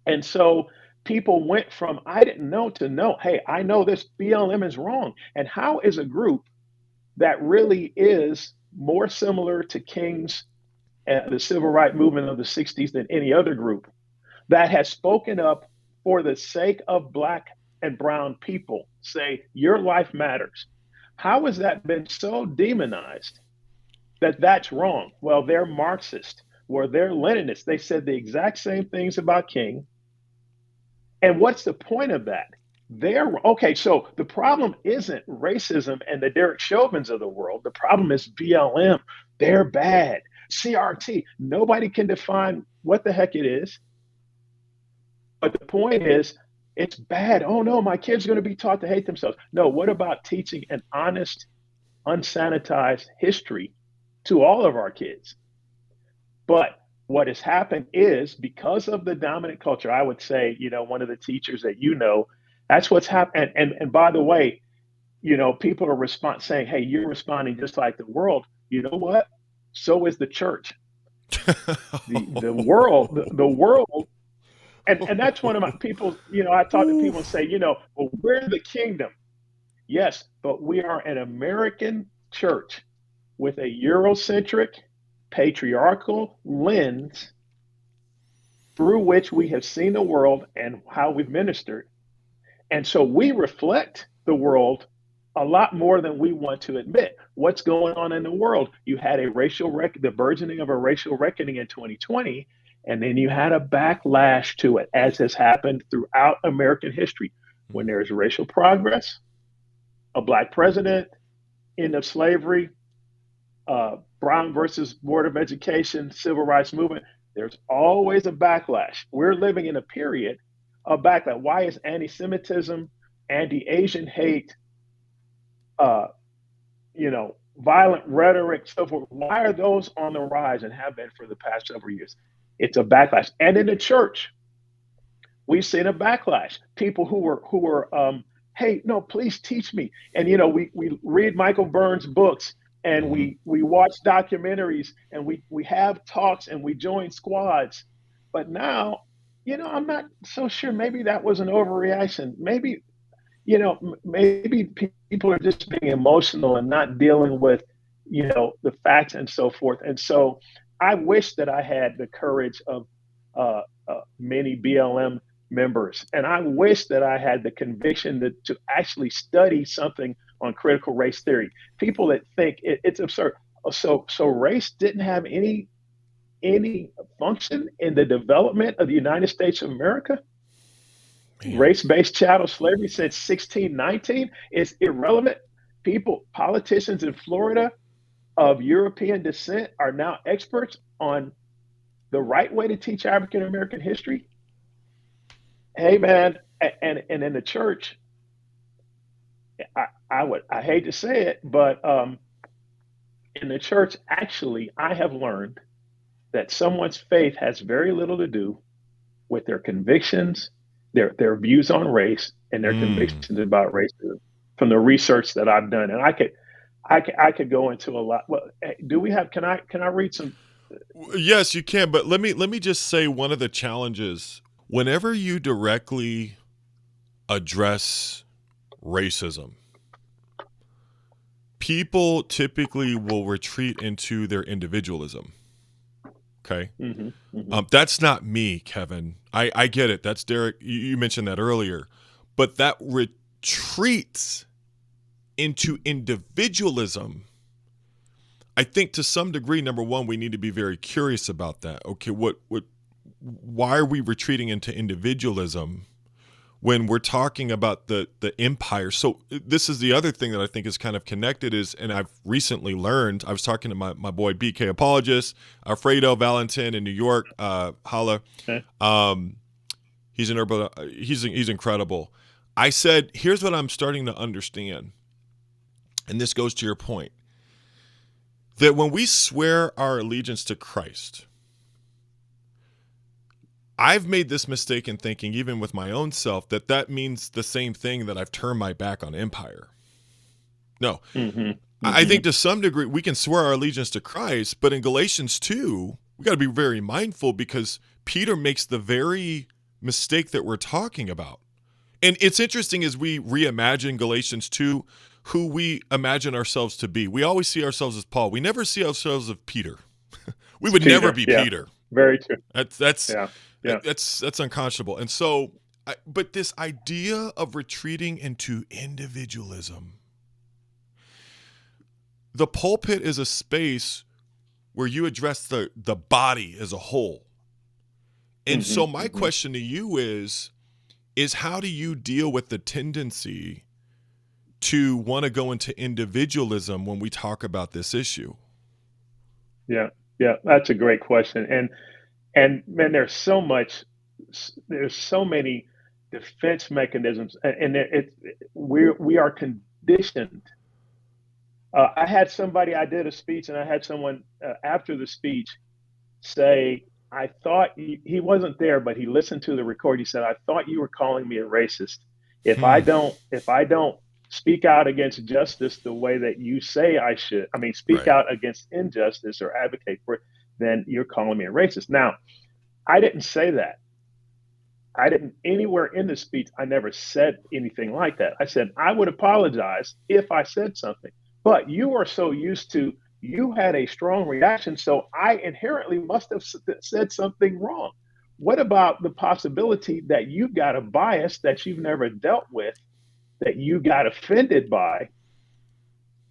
[SPEAKER 2] And so people went from I didn't know to know, hey, I know this BLM is wrong. And how is a group that really is more similar to King's the civil rights movement of the 60s than any other group that has spoken up for the sake of Black and brown people, say your life matters? How has that been so demonized that that's wrong? Well, they're Marxist, or they're Leninists. They said the exact same things about King. And what's the point of that? They're okay. So the problem isn't racism and the Derek Chauvins of the world. The problem is BLM. They're bad. CRT. Nobody can define what the heck it is. But the point is, it's bad. Oh no, my kids are going to be taught to hate themselves. No, what about teaching an honest, unsanitized history to all of our kids? But what has happened is because of the dominant culture, I would say, one of the teachers that that's what's happened. And by the way, people are saying, hey, you're responding just like the world. You know what? So is the church. The world. And that's one of my people, I talk to people and say, well, we're the kingdom. Yes, but we are an American church with a Eurocentric, patriarchal lens through which we have seen the world and how we've ministered. And so we reflect the world a lot more than we want to admit. What's going on in the world? You had the burgeoning of a racial reckoning in 2020, and then you had a backlash to it, as has happened throughout American history. When there's racial progress, a Black president, end of slavery, Brown versus Board of Education, civil rights movement, there's always a backlash. We're living in a period of backlash. Why is anti-Semitism, anti-Asian hate, violent rhetoric, so forth, why are those on the rise and have been for the past several years? It's a backlash. And in the church, we've seen a backlash. People who were hey, no, please teach me. And we read Michael Burns' books, and we watch documentaries, and we have talks, and we join squads. But now, I'm not so sure. Maybe that was an overreaction. Maybe maybe people are just being emotional and not dealing with, the facts and so forth. And so I wish that I had the courage of many BLM members. And I wish that I had the conviction to actually study something on critical race theory. People that think it's absurd. So race didn't have any function in the development of the United States of America. Race-based chattel slavery since 1619 is irrelevant. Politicians in Florida of European descent are now experts on the right way to teach African American history. Hey man, and in the church, I hate to say it, but in the church, actually, I have learned that someone's faith has very little to do with their convictions, their views on race, and their convictions about racism from the research that I've done. And I could go into a lot. Well, do we have? Can I read some?
[SPEAKER 1] Yes, you can. But let me just say one of the challenges whenever you directly address racism, people typically will retreat into their individualism. Okay. That's not me, Kevin. I get it. That's Derrick. You mentioned that earlier, but that retreats into individualism. I think to some degree, number one, we need to be very curious about that. Okay. Why are we retreating into individualism when we're talking about the empire? So this is the other thing that I think is kind of connected and I've recently learned, I was talking to my boy, BK Apologist, Alfredo Valentin in New York, holla.
[SPEAKER 2] Okay.
[SPEAKER 1] He's incredible. I said, here's what I'm starting to understand. And this goes to your point, that when we swear our allegiance to Christ, I've made this mistake in thinking, even with my own self, that means the same thing, that I've turned my back on empire. No. I think to some degree we can swear our allegiance to Christ, but in Galatians 2, we got to be very mindful, because Peter makes the very mistake that we're talking about. And it's interesting, as we reimagine Galatians 2, who we imagine ourselves to be. We always see ourselves as Paul. We never see ourselves as Peter. We would never be Peter.
[SPEAKER 2] Very true.
[SPEAKER 1] That's unconscionable. And so, but this idea of retreating into individualism, the pulpit is a space where you address the body as a whole. And so my question to you is how do you deal with the tendency to want to go into individualism when we talk about this issue?
[SPEAKER 2] Yeah, that's a great question. And man, there's so many defense mechanisms, and we are conditioned. I did a speech, and I had someone after the speech say, I thought he wasn't there, but he listened to the record. He said, I thought you were calling me a racist. If I don't speak out against justice the way that you say I should, speak out against injustice or advocate for it, then you're calling me a racist. Now, I didn't say that. Anywhere in the speech, I never said anything like that. I said, I would apologize if I said something, but you are so used to, you had a strong reaction, so I inherently must have said something wrong. What about the possibility that you've got a bias that you've never dealt with, that you got offended by?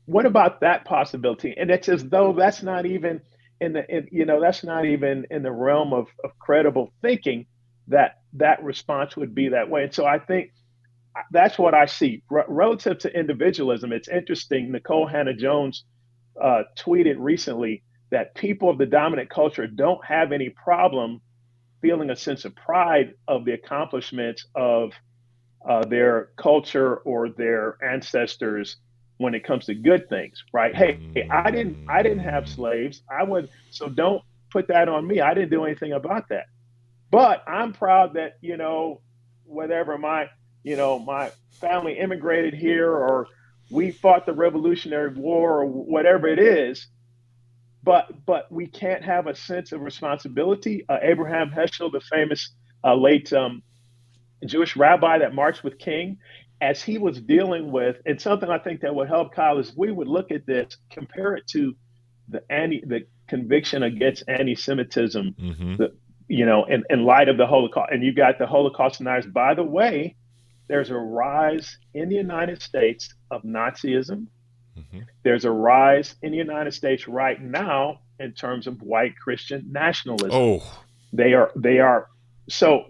[SPEAKER 2] What about that possibility? And it's as though that's not even in the realm of credible thinking, that response would be that way. And so I think that's what I see relative to individualism. It's interesting. Nicole Hannah-Jones tweeted recently that people of the dominant culture don't have any problem feeling a sense of pride of the accomplishments of their culture or their ancestors when it comes to good things, right? Hey, I didn't have slaves. So don't put that on me. I didn't do anything about that. But I'm proud that, whatever my family immigrated here, or we fought the Revolutionary War, or whatever it is. But we can't have a sense of responsibility. Abraham Heschel, the famous late Jewish rabbi that marched with King, as he was dealing with, and something I think that would help Kyle is we would look at this, compare it to the conviction against anti-Semitism, in light of the Holocaust. And you got the Holocaust deniers. By the way, there's a rise in the United States of Nazism. There's a rise in the United States right now in terms of white Christian nationalism. They are. So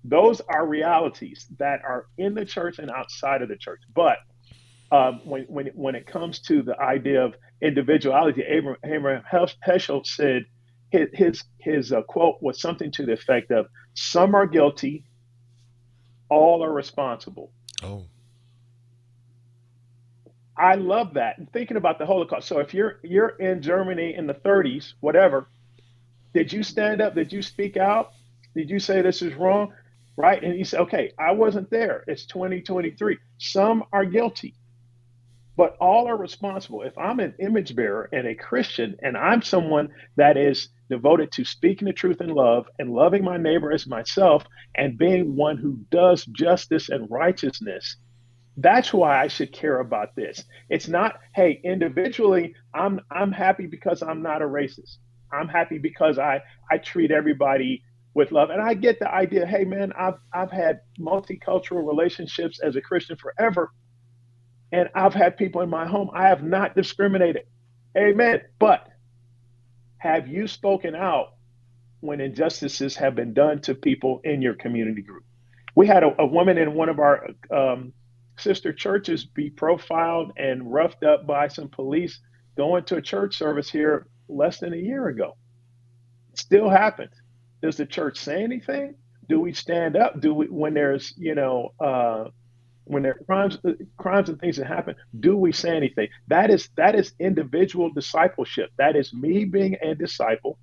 [SPEAKER 2] those are realities that are in the church and outside of the church. But when it comes to the idea of individuality, Abraham Heschel said his quote was something to the effect of, "Some are guilty, all are responsible." I love that. And thinking about the Holocaust. So if you're in Germany in the 30s, whatever, did you stand up? Did you speak out? Did you say this is wrong? Right? And he said, okay, I wasn't there. It's 2023. Some are guilty, but all are responsible. If I'm an image bearer and a Christian, and I'm someone that is devoted to speaking the truth in love and loving my neighbor as myself and being one who does justice and righteousness, that's why I should care about this. It's not, hey, individually, I'm happy because I'm not a racist. I'm happy because I treat everybody with love. And I get the idea, hey man, I've had multicultural relationships as a Christian forever. And I've had people in my home. I have not discriminated. Amen. But have you spoken out when injustices have been done to people in your community group? We had a woman in one of our sister churches be profiled and roughed up by some police going to a church service here less than a year ago. It still happens. Does the church say anything? Do we stand up? Do we, when there's, when there are crimes and things that happen, do we say anything? That is individual discipleship. That is me being a disciple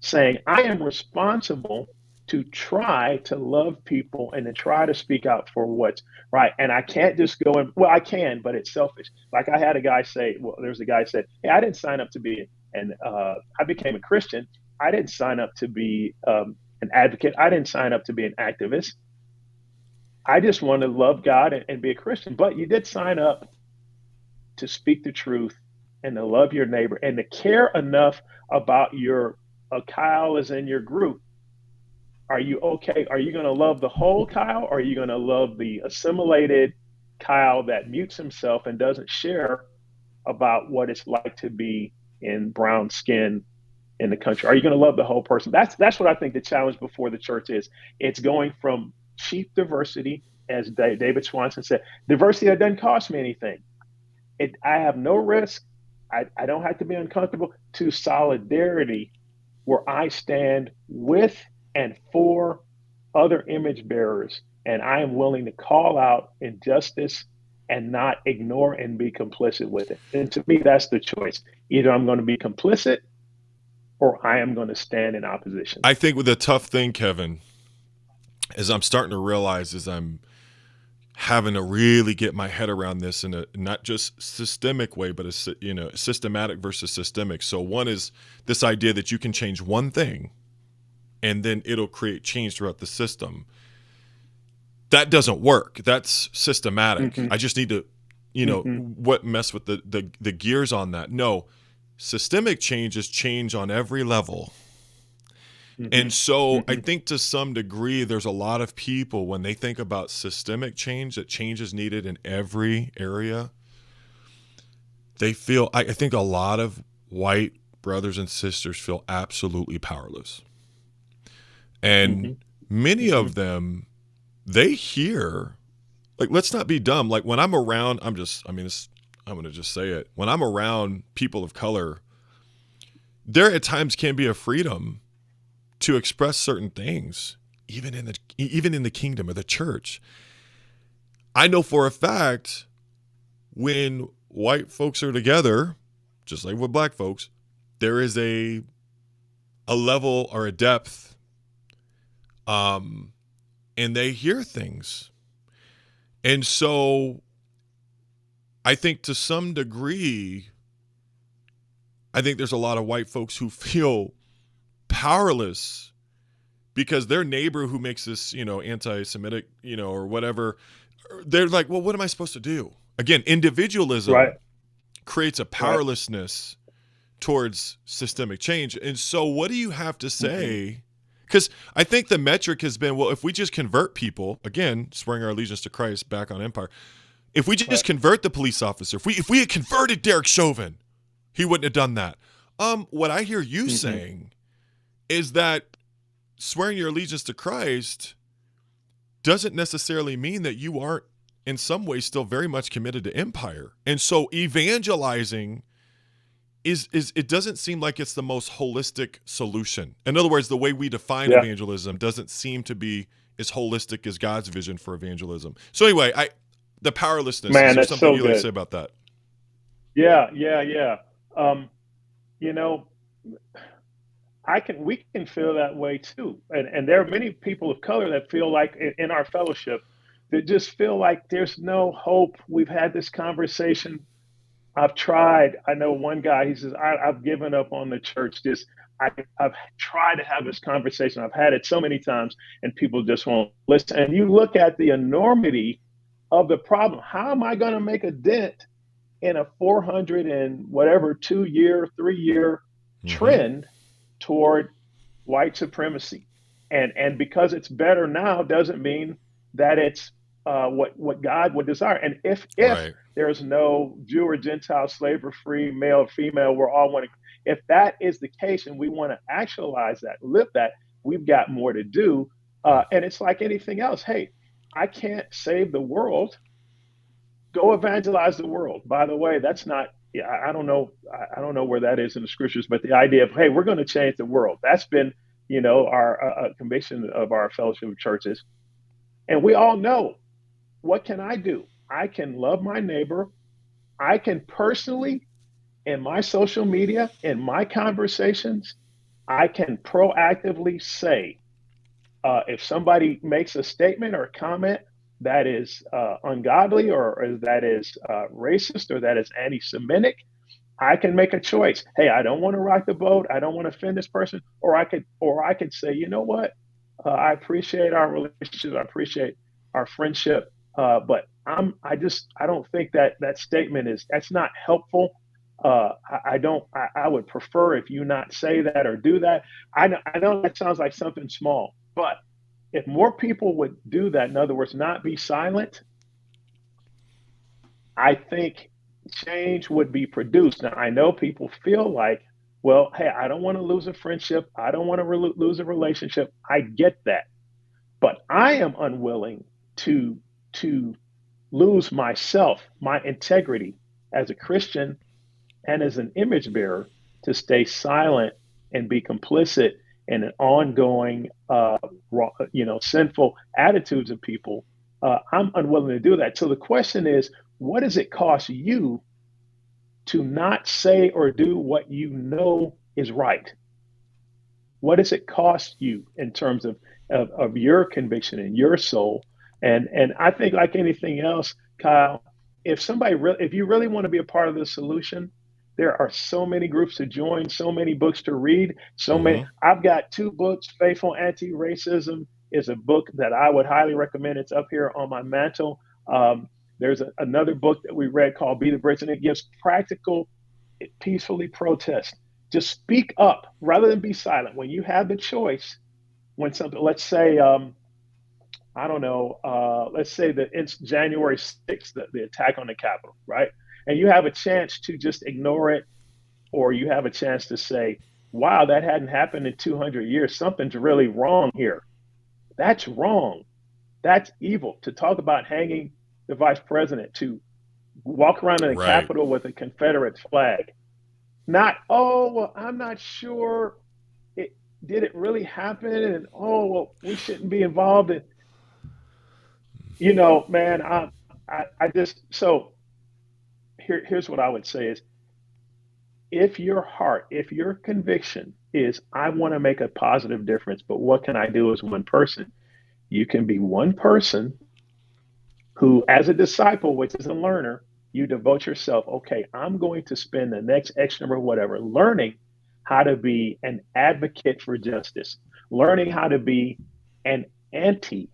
[SPEAKER 2] saying, I am responsible to try to love people and to try to speak out for what's right. And I can't just go and, well, I can, but it's selfish. Like I had a guy say, well, there's a guy said, hey, I didn't sign up to be, and I became a Christian. I didn't sign up to be an advocate. I didn't sign up to be an activist. I just want to love God and be a Christian. But you did sign up to speak the truth and to love your neighbor and to care enough about your, Kyle is in your group. Are you okay? Are you going to love the whole Kyle, or are you going to love the assimilated Kyle that mutes himself and doesn't share about what it's like to be in brown skin in the country? Are you going to love the whole person? That's what I think the challenge before the church is. It's going from cheap diversity, as David Swanson said, diversity that doesn't cost me anything. I have no risk. I don't have to be uncomfortable, to solidarity where I stand with and for other image bearers. And I am willing to call out injustice and not ignore and be complicit with it. And to me, that's the choice. Either I'm going to be complicit or I am going to stand in opposition.
[SPEAKER 1] I think with the tough thing, Kevin, is I'm starting to realize as I'm having to really get my head around this in a not just systemic way, but a systematic versus systemic. So one is this idea that you can change one thing and then it'll create change throughout the system. That doesn't work. That's systematic.
[SPEAKER 2] Mm-hmm.
[SPEAKER 1] I just need to, mess with the gears on that. No, systemic change is change on every level. Mm-hmm. And so I think to some degree, there's a lot of people when they think about systemic change, that change is needed in every area. They feel, I think a lot of white brothers and sisters feel absolutely powerless. And many of them, they hear, like, let's not be dumb. Like when I'm around, I'm going to just say it. When I'm around people of color, there at times can be a freedom to express certain things, even in the kingdom or the church. I know for a fact when white folks are together, just like with black folks, there is a level or a depth, and they hear things. And so I think to some degree, I think there's a lot of white folks who feel powerless because their neighbor who makes this, anti-Semitic, or whatever, they're like, well, what am I supposed to do? Again, individualism creates a powerlessness towards systemic change. And so what do you have to say? Because I think the metric has been, well, if we just convert people, again, swearing our allegiance to Christ back on empire, if we just convert the police officer, if we had converted Derek Chauvin, he wouldn't have done that. What I hear you saying is that swearing your allegiance to Christ doesn't necessarily mean that you aren't in some way still very much committed to empire. And so evangelizing is it doesn't seem like it's the most holistic solution. In other words, the way we define evangelism doesn't seem to be as holistic as God's vision for evangelism. So anyway, the powerlessness,
[SPEAKER 2] man,
[SPEAKER 1] is there
[SPEAKER 2] that's
[SPEAKER 1] something
[SPEAKER 2] so
[SPEAKER 1] you'd
[SPEAKER 2] good.
[SPEAKER 1] like to say about that?
[SPEAKER 2] Yeah. We can feel that way too. And there are many people of color that feel like in our fellowship that just feel like there's no hope. We've had this conversation. I've tried. I know one guy, he says, I've given up on the church. I've tried to have this conversation. I've had it so many times and people just won't listen. And you look at the enormity of the problem. How am I going to make a dent in a 400 and whatever 2-year, 3-year trend toward white supremacy? And because it's better now doesn't mean that it's what God would desire. And if there's no Jew or Gentile, slave or free, male or female, we're all one. If that is the case and we want to actualize that, live that, we've got more to do. And it's like anything else. Hey, I can't save the world. Go evangelize the world. By the way, that's not, I don't know where that is in the scriptures, but the idea of, hey, we're going to change the world. That's been, our conviction of our fellowship of churches. And we all know, what can I do? I can love my neighbor. I can personally, in my social media, in my conversations, I can proactively say, If somebody makes a statement or a comment that is ungodly, or that is racist, or that is anti-Semitic, I can make a choice. Hey, I don't want to rock the boat. I don't want to offend this person. Or I could say, you know what? I appreciate our relationship. I appreciate our friendship. But I don't think that statement that's not helpful. I don't. I would prefer if you not say that or do that. I know that sounds like something small, but if more people would do that, in other words, not be silent, I think change would be produced. Now, I know people feel like, well, hey, I don't want to lose a friendship. I don't want to lose a relationship. I get that. But I am unwilling to to lose myself, my integrity as a Christian and as an image bearer, to stay silent and be complicit in an ongoing, sinful attitudes of people. I'm unwilling to do that. So the question is, what does it cost you to not say or do what you know is right? What does it cost you in terms of your conviction and your soul? And I think, like anything else, Kyle, if you really want to be a part of the solution, there are so many groups to join, so many books to read, so many.
[SPEAKER 1] Hmm.
[SPEAKER 2] I've got two books. Faithful Anti-Racism is a book that I would highly recommend. It's up here on my mantle. There's another book that we read called Be the Bridge, and it gives practical, peacefully protest. Just speak up rather than be silent. When you have the choice, when something, let's say, I don't know, let's say that it's January 6th, the attack on the Capitol, right? And you have a chance to just ignore it, or you have a chance to say, wow, that hadn't happened in 200 years. Something's really wrong here. That's wrong. That's evil. To talk about hanging the vice president, to walk around in the
[SPEAKER 1] Right.
[SPEAKER 2] Capitol with a Confederate flag. Not, oh, well, I'm not sure. It did it really happen? And oh, well, we shouldn't be involved in, man, I just, so here's what I would say is, if your conviction is, I want to make a positive difference, but what can I do as one person? You can be one person who, as a disciple, which is a learner, you devote yourself, okay, I'm going to spend the next X number, whatever, learning how to be an advocate for justice, learning how to be an anti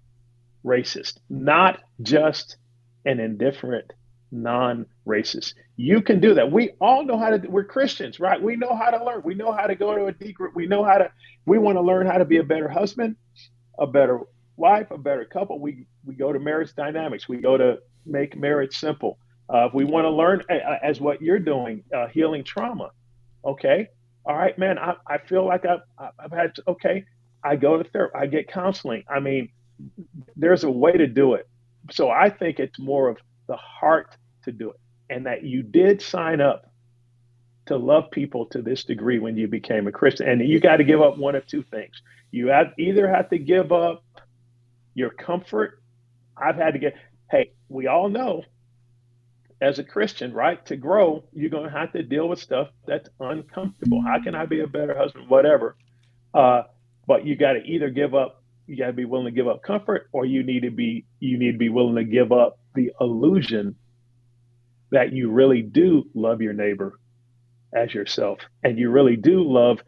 [SPEAKER 2] racist, not just an indifferent non racist. You can do that. We all know how to, we're Christians, right? We know how to learn. We know how to go to a D group. We want to learn how to be a better husband, a better wife, a better couple. We go to marriage dynamics. We go to make marriage simple. If we want to learn, as what you're doing, healing trauma. Okay, all right, man. I feel like I've had to, okay. I go to therapy. I get counseling. I mean, there's a way to do it. So I think it's more of the heart to do it, and that you did sign up to love people to this degree when you became a Christian. And you got to give up one of two things. Either have to give up your comfort. I've had to get, hey, we all know, as a Christian, right? To grow, you're going to have to deal with stuff that's uncomfortable. How can I be a better husband? Whatever. Uh, but you got to either give up, you got to be willing to give up comfort, or you need to be willing to give up the illusion that you really do love your neighbor as yourself, and you really do love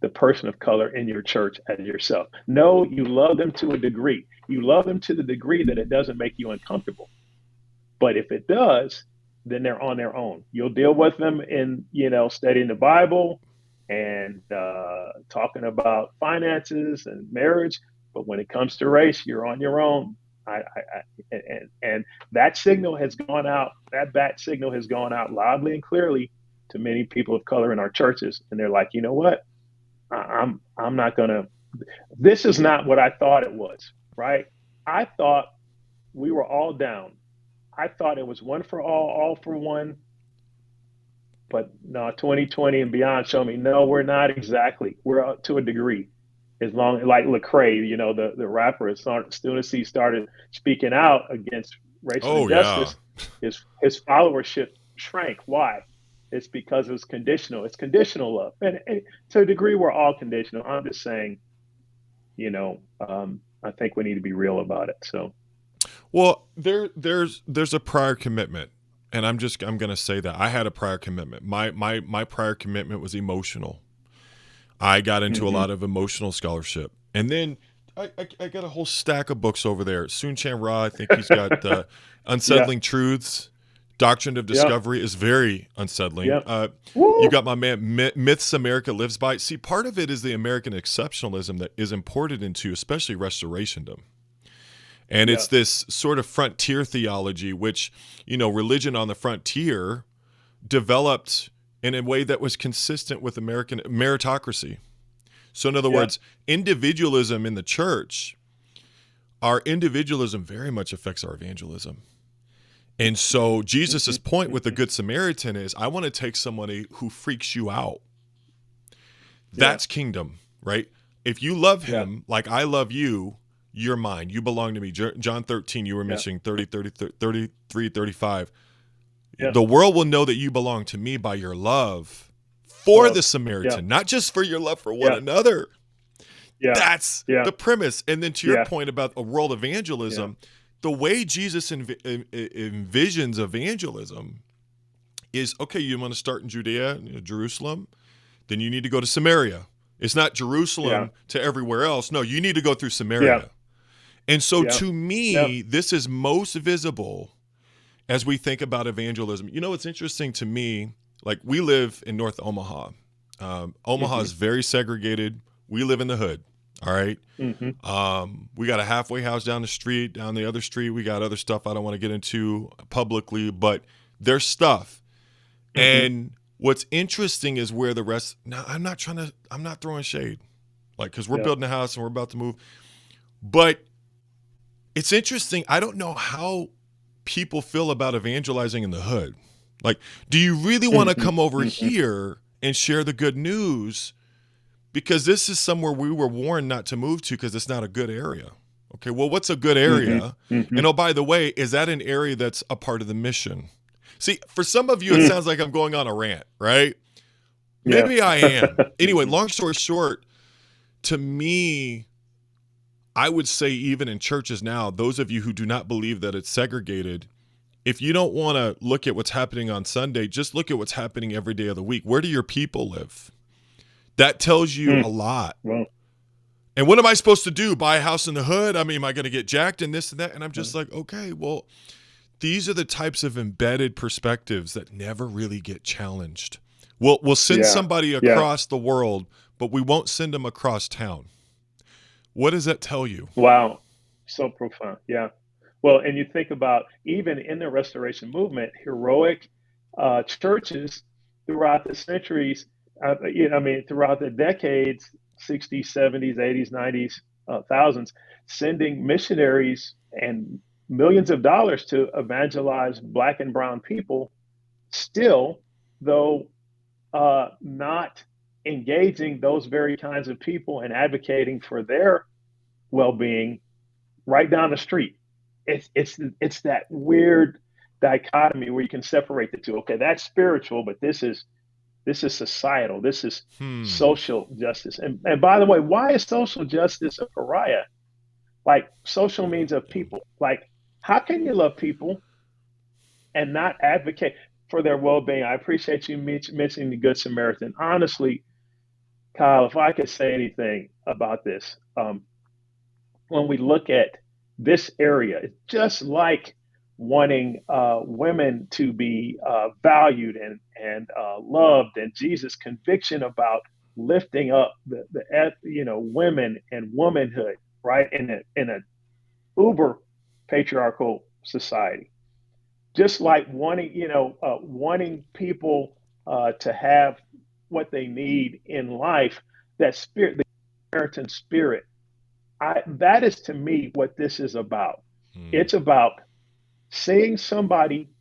[SPEAKER 2] the person of color in your church as yourself. No, you love them to a degree. You love them to the degree that it doesn't make you uncomfortable. But if it does, then they're on their own. You'll deal with them in, studying the Bible and talking about finances and marriage. But when it comes to race, you're on your own. And that signal has gone out. That bat signal has gone out loudly and clearly to many people of color in our churches, and they're like, you know what? I'm not gonna. This is not what I thought it was. Right? I thought we were all down. I thought it was one for all for one. But no, 2020 and beyond show me, no, we're not exactly. We're up to a degree. As long, like Lecrae, the rapper, as soon as he started speaking out against racial
[SPEAKER 1] Oh yeah.
[SPEAKER 2] injustice, his followership shrank. Why? It's because it was conditional. It's conditional love, and to a degree, we're all conditional. I'm just saying, you know, um, I think we need to be real about it. So,
[SPEAKER 1] Well, there's a prior commitment, and I'm going to say that I had a prior commitment. My prior commitment was emotional. I got into a
[SPEAKER 2] hmm
[SPEAKER 1] lot of emotional scholarship, and then I got a whole stack of books over there. Soon Chan Ra, I think he's got
[SPEAKER 2] yeah,
[SPEAKER 1] Unsettling Truths. Doctrine of
[SPEAKER 2] yeah,
[SPEAKER 1] Discovery is very unsettling.
[SPEAKER 2] yeah.
[SPEAKER 1] You
[SPEAKER 2] Woo!
[SPEAKER 1] got my man Myths America Lives By. See, part of it is the American exceptionalism that is imported into, especially Restorationdom. And
[SPEAKER 2] Yeah,
[SPEAKER 1] it's this sort of frontier theology, which, religion on the frontier developed in a way that was consistent with American meritocracy. So, in other
[SPEAKER 2] yeah,
[SPEAKER 1] words, individualism in the church, our individualism very much affects our evangelism. And so,
[SPEAKER 2] hmm
[SPEAKER 1] Jesus's point with the
[SPEAKER 2] hmm
[SPEAKER 1] Good Samaritan is, I want to take somebody who freaks you out.
[SPEAKER 2] yeah,
[SPEAKER 1] That's kingdom, right? If you love
[SPEAKER 2] yeah,
[SPEAKER 1] him like I love you, you're mine. You belong to me. John 13, you were
[SPEAKER 2] yeah,
[SPEAKER 1] mentioning 30, 30, 33, 35.
[SPEAKER 2] yeah.
[SPEAKER 1] The world will know that you belong to me by your love for
[SPEAKER 2] Love.
[SPEAKER 1] the
[SPEAKER 2] Yeah,
[SPEAKER 1] Samaritan, not just for your love for one
[SPEAKER 2] yeah,
[SPEAKER 1] another.
[SPEAKER 2] yeah,
[SPEAKER 1] That's
[SPEAKER 2] yeah,
[SPEAKER 1] the premise. And then to your
[SPEAKER 2] yeah,
[SPEAKER 1] point about a world
[SPEAKER 2] yeah,
[SPEAKER 1] evangelism, the way Jesus envisions evangelism is, okay, you want to start in Judea, Jerusalem, then you need to go to Samaria. It's not
[SPEAKER 2] yeah,
[SPEAKER 1] Jerusalem to everywhere else. No, you need to go through
[SPEAKER 2] yeah,
[SPEAKER 1] Samaria. And so
[SPEAKER 2] yeah,
[SPEAKER 1] to
[SPEAKER 2] yeah.
[SPEAKER 1] me, this is most visible as we think about evangelism. It's interesting to me, like we live in North Omaha. Omaha
[SPEAKER 2] hmm
[SPEAKER 1] is very segregated. We live in the hood. All right.
[SPEAKER 2] hmm
[SPEAKER 1] We got a halfway house down the street. Down the other street, we got other stuff I don't want to get into publicly, but there's stuff.
[SPEAKER 2] hmm
[SPEAKER 1] And what's interesting is where the rest. Now, I'm not throwing shade, like, because we're
[SPEAKER 2] Yeah.
[SPEAKER 1] building a house and we're about to move. But it's interesting. I don't know how people feel about evangelizing in the hood. Like, do you really want to
[SPEAKER 2] hmm
[SPEAKER 1] come over
[SPEAKER 2] hmm
[SPEAKER 1] here and share the good news? Because this is somewhere we were warned not to move to because it's not a good area. Okay, well, what's a good
[SPEAKER 2] hmm
[SPEAKER 1] area?
[SPEAKER 2] hmm
[SPEAKER 1] And oh, by the way, is that an area that's a part of the mission? See, for some of you, it
[SPEAKER 2] mm
[SPEAKER 1] sounds like I'm going on a rant, right?
[SPEAKER 2] Yeah.
[SPEAKER 1] Maybe I am. Anyway, long story short, to me, I would say even in churches now, those of you who do not believe that it's segregated, if you don't want to look at what's happening on Sunday, just look at what's happening every day of the week. Where do your people live? That tells you a
[SPEAKER 2] Mm.
[SPEAKER 1] lot.
[SPEAKER 2] Well,
[SPEAKER 1] And what am I supposed to do? Buy a house in the hood? I mean, am I going to get jacked and this and that? And I'm just
[SPEAKER 2] mm,
[SPEAKER 1] like, okay, well, these are the types of embedded perspectives that never really get challenged. We'll send
[SPEAKER 2] yeah.
[SPEAKER 1] somebody
[SPEAKER 2] Yeah.
[SPEAKER 1] across the world, but we won't send them across town. What does that tell you?
[SPEAKER 2] Wow. So profound. Yeah. Well, and you think about even in the Restoration movement, heroic churches throughout the centuries, I mean, throughout the decades, 60s, 70s, 80s, 90s, thousands, sending missionaries and millions of dollars to evangelize Black and Brown people, still, though not engaging those very kinds of people and advocating for their well-being right down the street. It's that weird dichotomy where you can separate the two. Okay, that's spiritual, but this is societal. This is
[SPEAKER 1] Hmm.
[SPEAKER 2] social justice. And by the way, why is social justice a pariah? Like social means of
[SPEAKER 1] Yeah.
[SPEAKER 2] people. Like how can you love people and not advocate for their well-being? I appreciate you mentioning the Good Samaritan. Honestly, Kyle, if I could say anything about this, when we look at this area, it's just like wanting women to be valued and loved, and Jesus' conviction about lifting up the women and womanhood, right, in a uber patriarchal society. Just like wanting people to have what they need in life, that spirit, the Samaritan spirit. That is to me what this is about.
[SPEAKER 1] Hmm.
[SPEAKER 2] It's about seeing somebody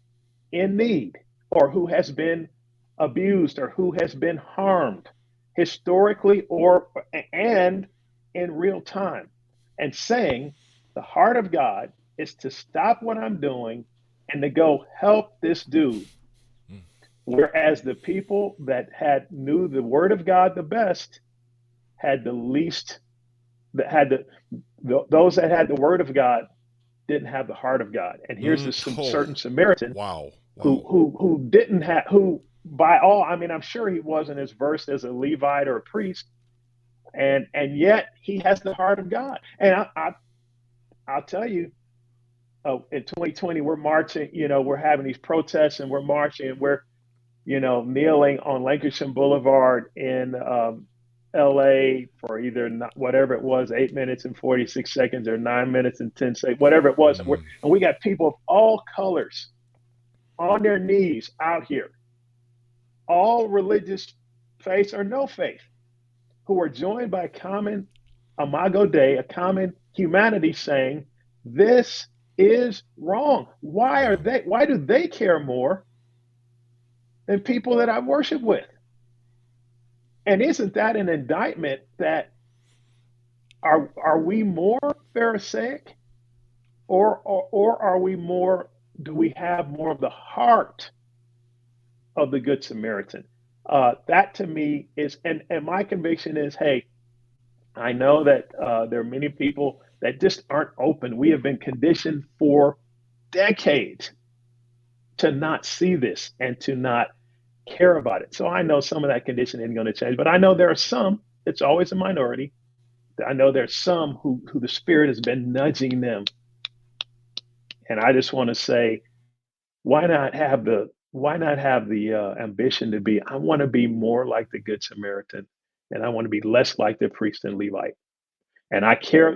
[SPEAKER 2] in need or who has been abused or who has been harmed historically or and in real time, and saying the heart of God is to stop what I'm doing and to go help this dude.
[SPEAKER 1] Hmm.
[SPEAKER 2] Whereas the people that had knew the word of God the best had the least, that had the those that had the word of God didn't have the heart of God. And here's this
[SPEAKER 1] Oh,
[SPEAKER 2] certain Samaritan
[SPEAKER 1] wow.
[SPEAKER 2] who
[SPEAKER 1] Wow.
[SPEAKER 2] didn't have, who by all, I mean, I'm sure he wasn't as versed as a Levite or a priest, and yet he has the heart of God. And I'll tell you, in 2020 we're marching, we're having these protests and we're marching and we're kneeling on Lancashire Boulevard in LA for either not, whatever it was, 8 minutes and 46 seconds or 9 minutes and 10 seconds, whatever it was.
[SPEAKER 1] Mm,
[SPEAKER 2] And we got people of all colors on their knees out here, all religious faith or no faith, who are joined by a common imago Dei, a common humanity, saying this is wrong.
[SPEAKER 1] yeah.
[SPEAKER 2] Why do they care more than people that I worship with? And isn't that an indictment that are we more Pharisaic, or are we more, do we have more of the heart of the Good Samaritan? That to me is, and my conviction is, hey, I know that there are many people that just aren't open. We have been conditioned for decades to not see this and to not care about it. So I know some of that condition isn't going to change, but I know there are some, it's always a minority. I know there's some who the Spirit has been nudging them. And I just want to say, why not have the ambition to be, I want to be more like the Good Samaritan, and I want to be less like the priest and Levite. And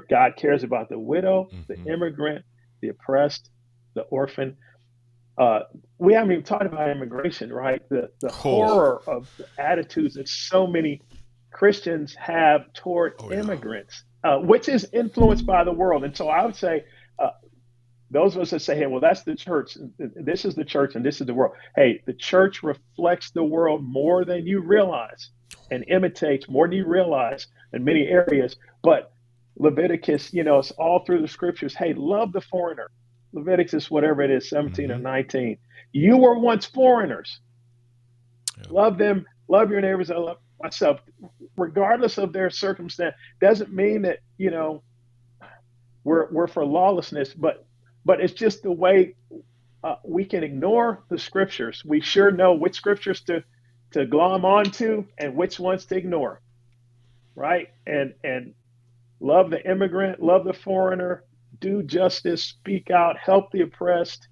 [SPEAKER 2] God cares about the widow, the
[SPEAKER 1] Hmm.
[SPEAKER 2] immigrant, the oppressed, the orphan. Uh, we haven't even talked about immigration, right? The
[SPEAKER 1] Oh,
[SPEAKER 2] horror of the attitudes that so many Christians have toward
[SPEAKER 1] oh yeah.
[SPEAKER 2] immigrants, which is influenced by the world. And so I would say, uh, those of us that say, hey, well, that's the church, this is the church, and this is the world. Hey, the church reflects the world more than you realize and imitates more than you realize in many areas. But Leviticus, it's all through the scriptures. Hey, love the foreigner. Leviticus, whatever it is, 17 or
[SPEAKER 1] Hmm.
[SPEAKER 2] 19. You were once foreigners.
[SPEAKER 1] Yeah.
[SPEAKER 2] Love them, love your neighbors. I love myself, regardless of their circumstance. Doesn't mean that, we're for lawlessness, but it's just the way we can ignore the scriptures. We sure know which scriptures to glom onto and which ones to ignore, right? And love the immigrant, love the foreigner, do justice, speak out, help the oppressed.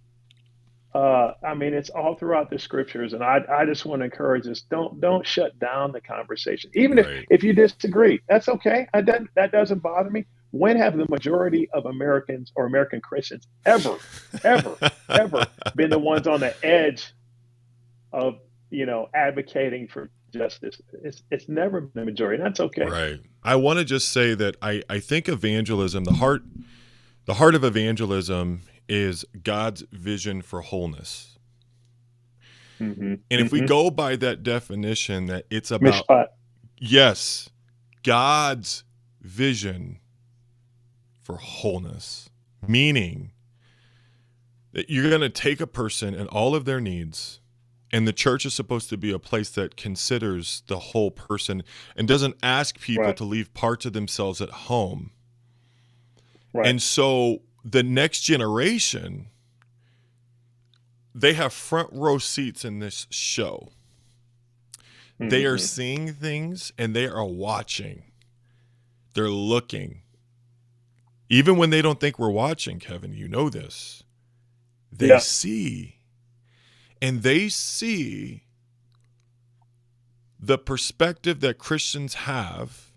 [SPEAKER 2] I mean, it's all throughout the scriptures, and I just want to encourage us: don't shut down the conversation, even if
[SPEAKER 1] Right.
[SPEAKER 2] if you disagree. That's okay. That doesn't bother me. When have the majority of Americans or American Christians ever, ever been the ones on the edge of advocating for justice? It's never been the majority. And that's okay.
[SPEAKER 1] Right. I want to just say that I think evangelism, the heart of evangelism is God's vision for wholeness.
[SPEAKER 2] Hmm.
[SPEAKER 1] And if we
[SPEAKER 2] Hmm.
[SPEAKER 1] go by that definition, that it's about,
[SPEAKER 2] Mishpat.
[SPEAKER 1] yes, God's vision for wholeness, meaning that you're going to take a person and all of their needs, and the church is supposed to be a place that considers the whole person and doesn't ask people
[SPEAKER 2] Right.
[SPEAKER 1] to leave parts of themselves at home.
[SPEAKER 2] Right.
[SPEAKER 1] And so the next generation, they have front row seats in this show. They are
[SPEAKER 2] Hmm.
[SPEAKER 1] seeing things and they are watching. They're looking. Even when they don't think we're watching, Kevin, you know this. They
[SPEAKER 2] Yeah.
[SPEAKER 1] see. And they see the perspective that Christians have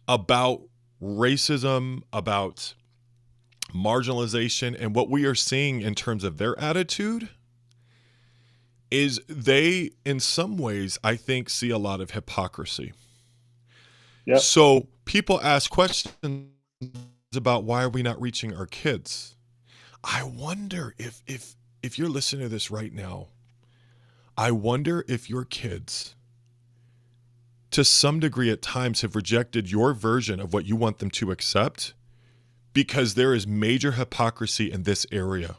[SPEAKER 1] about racism, about marginalization, and what we are seeing in terms of their attitude is they, in some ways, I think, see a lot of hypocrisy.
[SPEAKER 2] Yep.
[SPEAKER 1] So people ask questions about why are we not reaching our kids. I wonder if you're listening to this right now, I wonder if your kids, to some degree at times, have rejected your version of what you want them to accept because there is major hypocrisy in this area.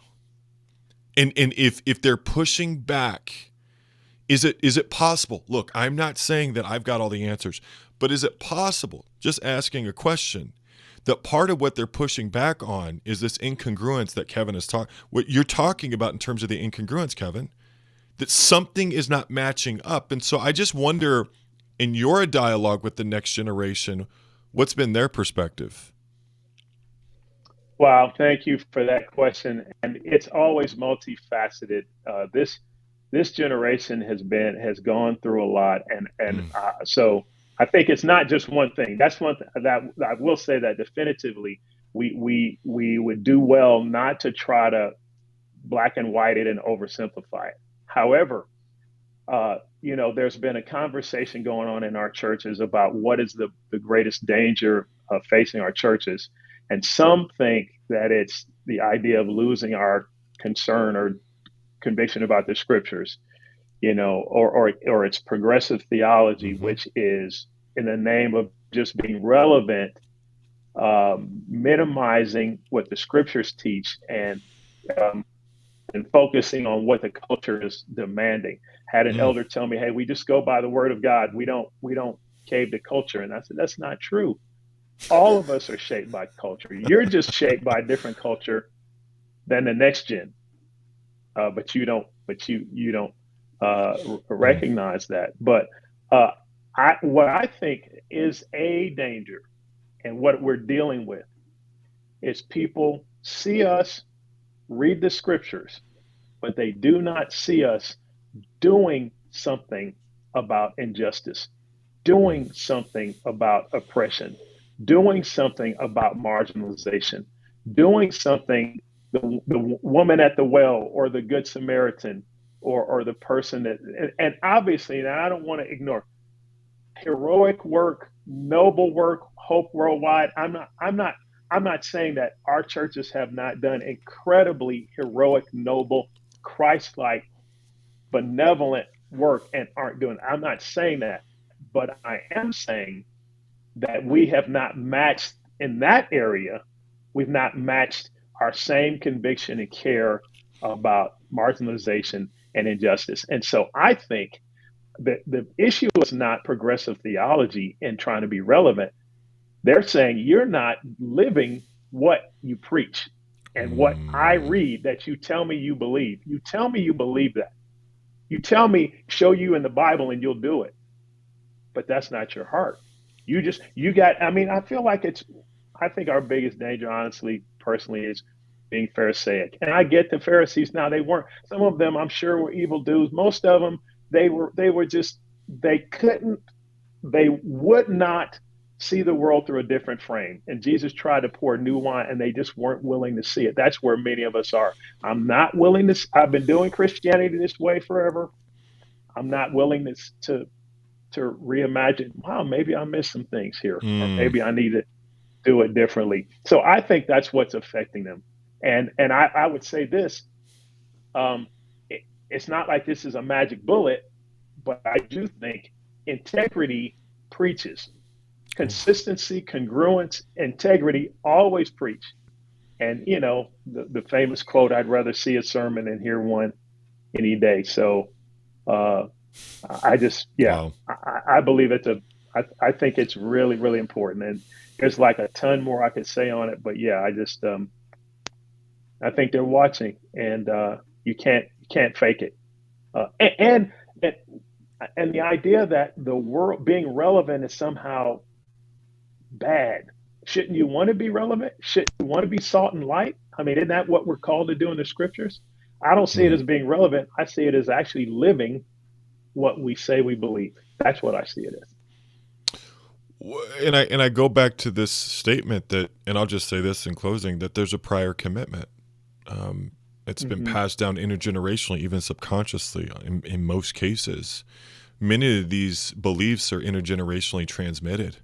[SPEAKER 1] And if they're pushing back, is it possible? Look, I'm not saying that I've got all the answers, but is it possible, just asking a question, that part of what they're pushing back on is this incongruence that Kevin is talking. What you're talking about in terms of the incongruence, Kevin, that something is not matching up. And so I just wonder, in your dialogue with the next generation, what's been their perspective?
[SPEAKER 2] Wow, thank you for that question. And it's always multifaceted. This generation has gone through a lot,
[SPEAKER 1] Mm,
[SPEAKER 2] so I think it's not just one thing. That's one that I will say that definitively we would do well not to try to black and white it and oversimplify it. However, there's been a conversation going on in our churches about what is the greatest danger of facing our churches. And some think that it's the idea of losing our concern or conviction about the scriptures, or it's progressive theology,
[SPEAKER 1] hmm
[SPEAKER 2] which is in the name of just being relevant, minimizing what the scriptures teach um, and focusing on what the culture is demanding. Had an
[SPEAKER 1] mm,
[SPEAKER 2] elder tell me, "Hey, we just go by the word of God. We don't cave to culture," and I said, "That's not true. All of us are shaped by culture. You're just shaped by a different culture than the next gen, but you don't
[SPEAKER 1] mm,
[SPEAKER 2] recognize that." But uh, what I think is a danger, and what we're dealing with, is people see us read the scriptures, but they do not see us doing something about injustice,
[SPEAKER 1] mm,
[SPEAKER 2] doing something about oppression, doing something about marginalization, doing something, the woman at the well or the Good Samaritan or the person that, and obviously, and I don't want to ignore heroic work, noble work, hope worldwide. I'm not saying that our churches have not done incredibly heroic, noble, Christ-like, benevolent work and aren't doing it. I'm not saying that, but I am saying that we have not matched in that area. We've not matched our same conviction and care about marginalization and injustice. And so I think that the issue is not progressive theology and trying to be relevant. They're saying you're not living what you preach and what I
[SPEAKER 1] mm,
[SPEAKER 2] read that you tell me you believe. You tell me you believe that. You tell me, show you in the Bible and you'll do it. But that's not your heart. I mean, I feel like I think our biggest danger, honestly, personally, is being Pharisaic. And I get the Pharisees now, they weren't, some of them I'm sure were evil dudes. Most of them, they were just, they couldn't, they would not see the world through a different frame. And Jesus tried to pour new wine and they just weren't willing to see it. That's where many of us are. I've been doing Christianity this way forever. I'm not willing to reimagine, wow, maybe I missed some things here, or
[SPEAKER 1] mm.
[SPEAKER 2] maybe I need to do it differently. So I think that's what's affecting them. And I would say this, um, it's not like this is a magic bullet, but I do think integrity preaches.
[SPEAKER 1] Oof.
[SPEAKER 2] Consistency, congruence, integrity always preach. And the famous quote, "I'd rather see a sermon than hear one any day." So uh, yeah,
[SPEAKER 1] Wow.
[SPEAKER 2] I believe I think it's really, really important. And there's like a ton more I could say on it, but yeah, I think they're watching, and you can't fake it. And and the idea that the world being relevant is somehow bad. Shouldn't you want to be relevant? Shouldn't you want to be salt and light? I mean, isn't that what we're called to do in the scriptures? I don't see it
[SPEAKER 1] Mm.
[SPEAKER 2] as being relevant. I see it as actually living what we say we believe. That's what I see it as.
[SPEAKER 1] And I go back to this statement that, and I'll just say this in closing, that there's a prior commitment. Um, it's been
[SPEAKER 2] Hmm.
[SPEAKER 1] passed down intergenerationally, even subconsciously in most cases. Many of these beliefs are intergenerationally transmitted.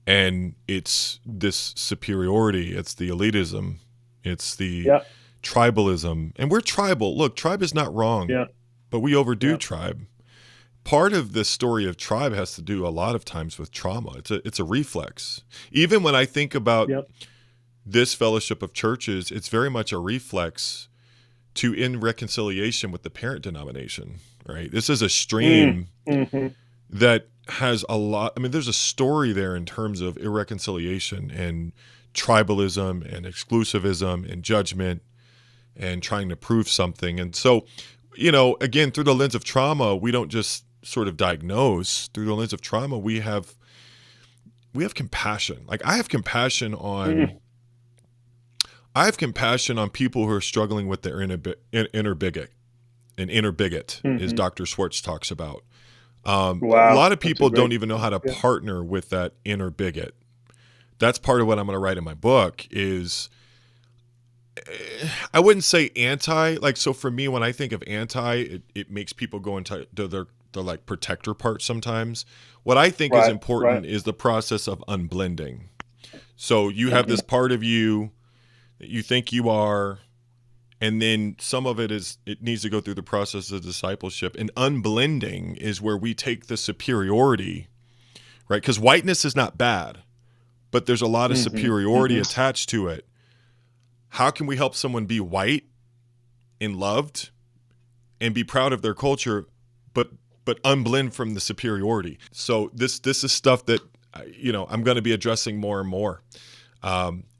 [SPEAKER 1] And it's this superiority, it's the elitism, it's the
[SPEAKER 2] Yeah,
[SPEAKER 1] tribalism. And we're tribal. Look, tribe is not wrong,
[SPEAKER 2] yeah,
[SPEAKER 1] but we overdo
[SPEAKER 2] yeah,
[SPEAKER 1] tribe. Part of the story of tribe has to do a lot of times with trauma. It's a reflex. Even when I think about
[SPEAKER 2] yeah.
[SPEAKER 1] this fellowship of churches, it's very much a reflex to in reconciliation with the parent denomination, right? This is a
[SPEAKER 2] Mm,
[SPEAKER 1] stream
[SPEAKER 2] hmm.
[SPEAKER 1] that has a lot. I mean, there's a story there in terms of irreconciliation and tribalism and exclusivism and judgment and trying to prove something. And so, again, through the lens of trauma, we don't just sort of diagnose. Through the lens of trauma, we have compassion. Like I have compassion on people who are struggling with their inner bigot. An inner bigot, as Dr. Schwartz talks about. A
[SPEAKER 2] Wow.
[SPEAKER 1] lot of people
[SPEAKER 2] That's a
[SPEAKER 1] don't
[SPEAKER 2] great,
[SPEAKER 1] even know how to
[SPEAKER 2] yeah.
[SPEAKER 1] partner with that inner bigot. That's part of what I'm going to write in my book is, I wouldn't say anti, like, so for me, when I think of anti, it makes people go into the like protector part sometimes. What I think is
[SPEAKER 2] Right, right.
[SPEAKER 1] important is the process of unblending. So you have this part of you that you think you are, and then some of it needs to go through the process of discipleship. And unblending is where we take the superiority, right? Because whiteness is not bad, but there's a lot of superiority attached to it. How can we help someone be white and loved and be proud of their culture, but unblend from the superiority? So this is stuff that I'm going to be addressing more and more.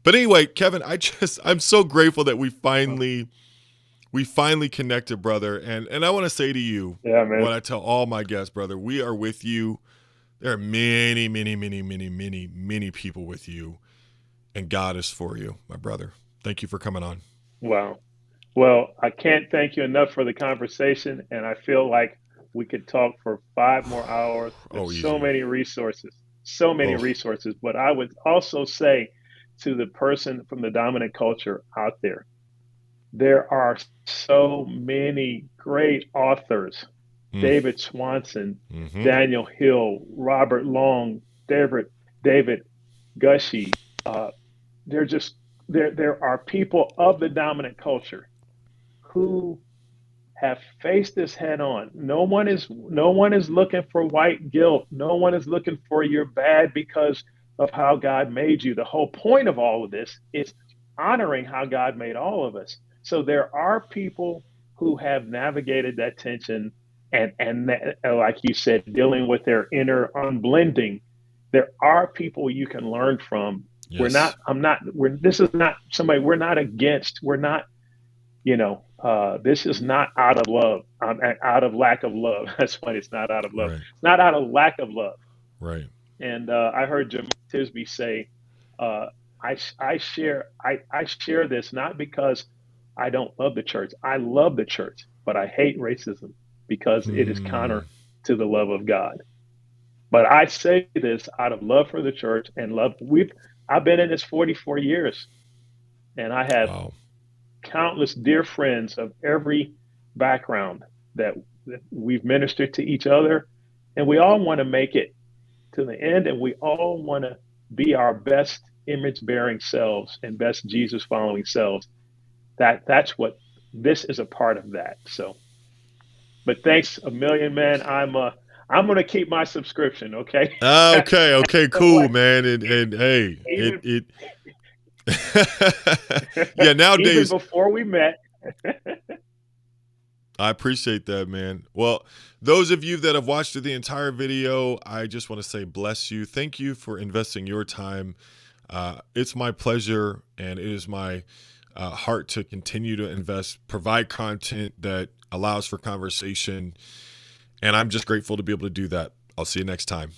[SPEAKER 1] But anyway, Kevin, I'm so grateful that we finally connected, brother. And I want to say to you,
[SPEAKER 2] Yeah, man.
[SPEAKER 1] what I tell all my guests, brother, we are with you. There are many, many, many, many, many, many people with you, and God is for you, my brother. Thank you for coming on.
[SPEAKER 2] Wow. Well, I can't thank you enough for the conversation, and I feel like we could talk for 5 more hours.
[SPEAKER 1] Oh,
[SPEAKER 2] There's so
[SPEAKER 1] easily.
[SPEAKER 2] many resources, so many
[SPEAKER 1] Oh,
[SPEAKER 2] resources. But I would also say to the person from the dominant culture out there are so many great authors:
[SPEAKER 1] mm,
[SPEAKER 2] David Swanson,
[SPEAKER 1] mm-hmm.
[SPEAKER 2] Daniel Hill, Robert Long, David Gushee. Uh, they're just there are people of the dominant culture who have faced this head on. No one is looking for white guilt. No one is looking for you're bad because of how God made you. The whole point of all of this is honoring how God made all of us. So there are people who have navigated that tension and like you said, dealing with their inner unblending. There are people you can learn from. We're not.
[SPEAKER 1] Yes.
[SPEAKER 2] I'm not. We're. This is not somebody. We're not against. We're not. This is not out of love, out of lack of love. That's why it's not out of love.
[SPEAKER 1] Right.
[SPEAKER 2] It's not out of lack of love.
[SPEAKER 1] Right.
[SPEAKER 2] And I heard Jim Tisby say, uh, I share this not because I don't love the church. I love the church, but I hate racism because it is
[SPEAKER 1] Hmm.
[SPEAKER 2] counter to the love of God. But I say this out of love for the church and love. I've been in this 44 years, and I have
[SPEAKER 1] Wow.
[SPEAKER 2] countless dear friends of every background that we've ministered to each other, and we all want to make it to the end, and we all want to be our best image bearing selves and best Jesus following selves. That's what this is a part of that. So, but thanks a million, man. I'm gonna keep my subscription. Okay.
[SPEAKER 1] Okay. Okay.
[SPEAKER 2] So what?
[SPEAKER 1] Cool, man. And hey,
[SPEAKER 2] Even
[SPEAKER 1] it. Yeah.
[SPEAKER 2] even
[SPEAKER 1] Nowadays,
[SPEAKER 2] before we met.
[SPEAKER 1] I appreciate that, man. Well, those of you that have watched the entire video, I just want to say bless you. Thank you for investing your time. It's my pleasure, and it is my heart to continue to provide content that allows for conversation. And I'm just grateful to be able to do that. I'll see you next time.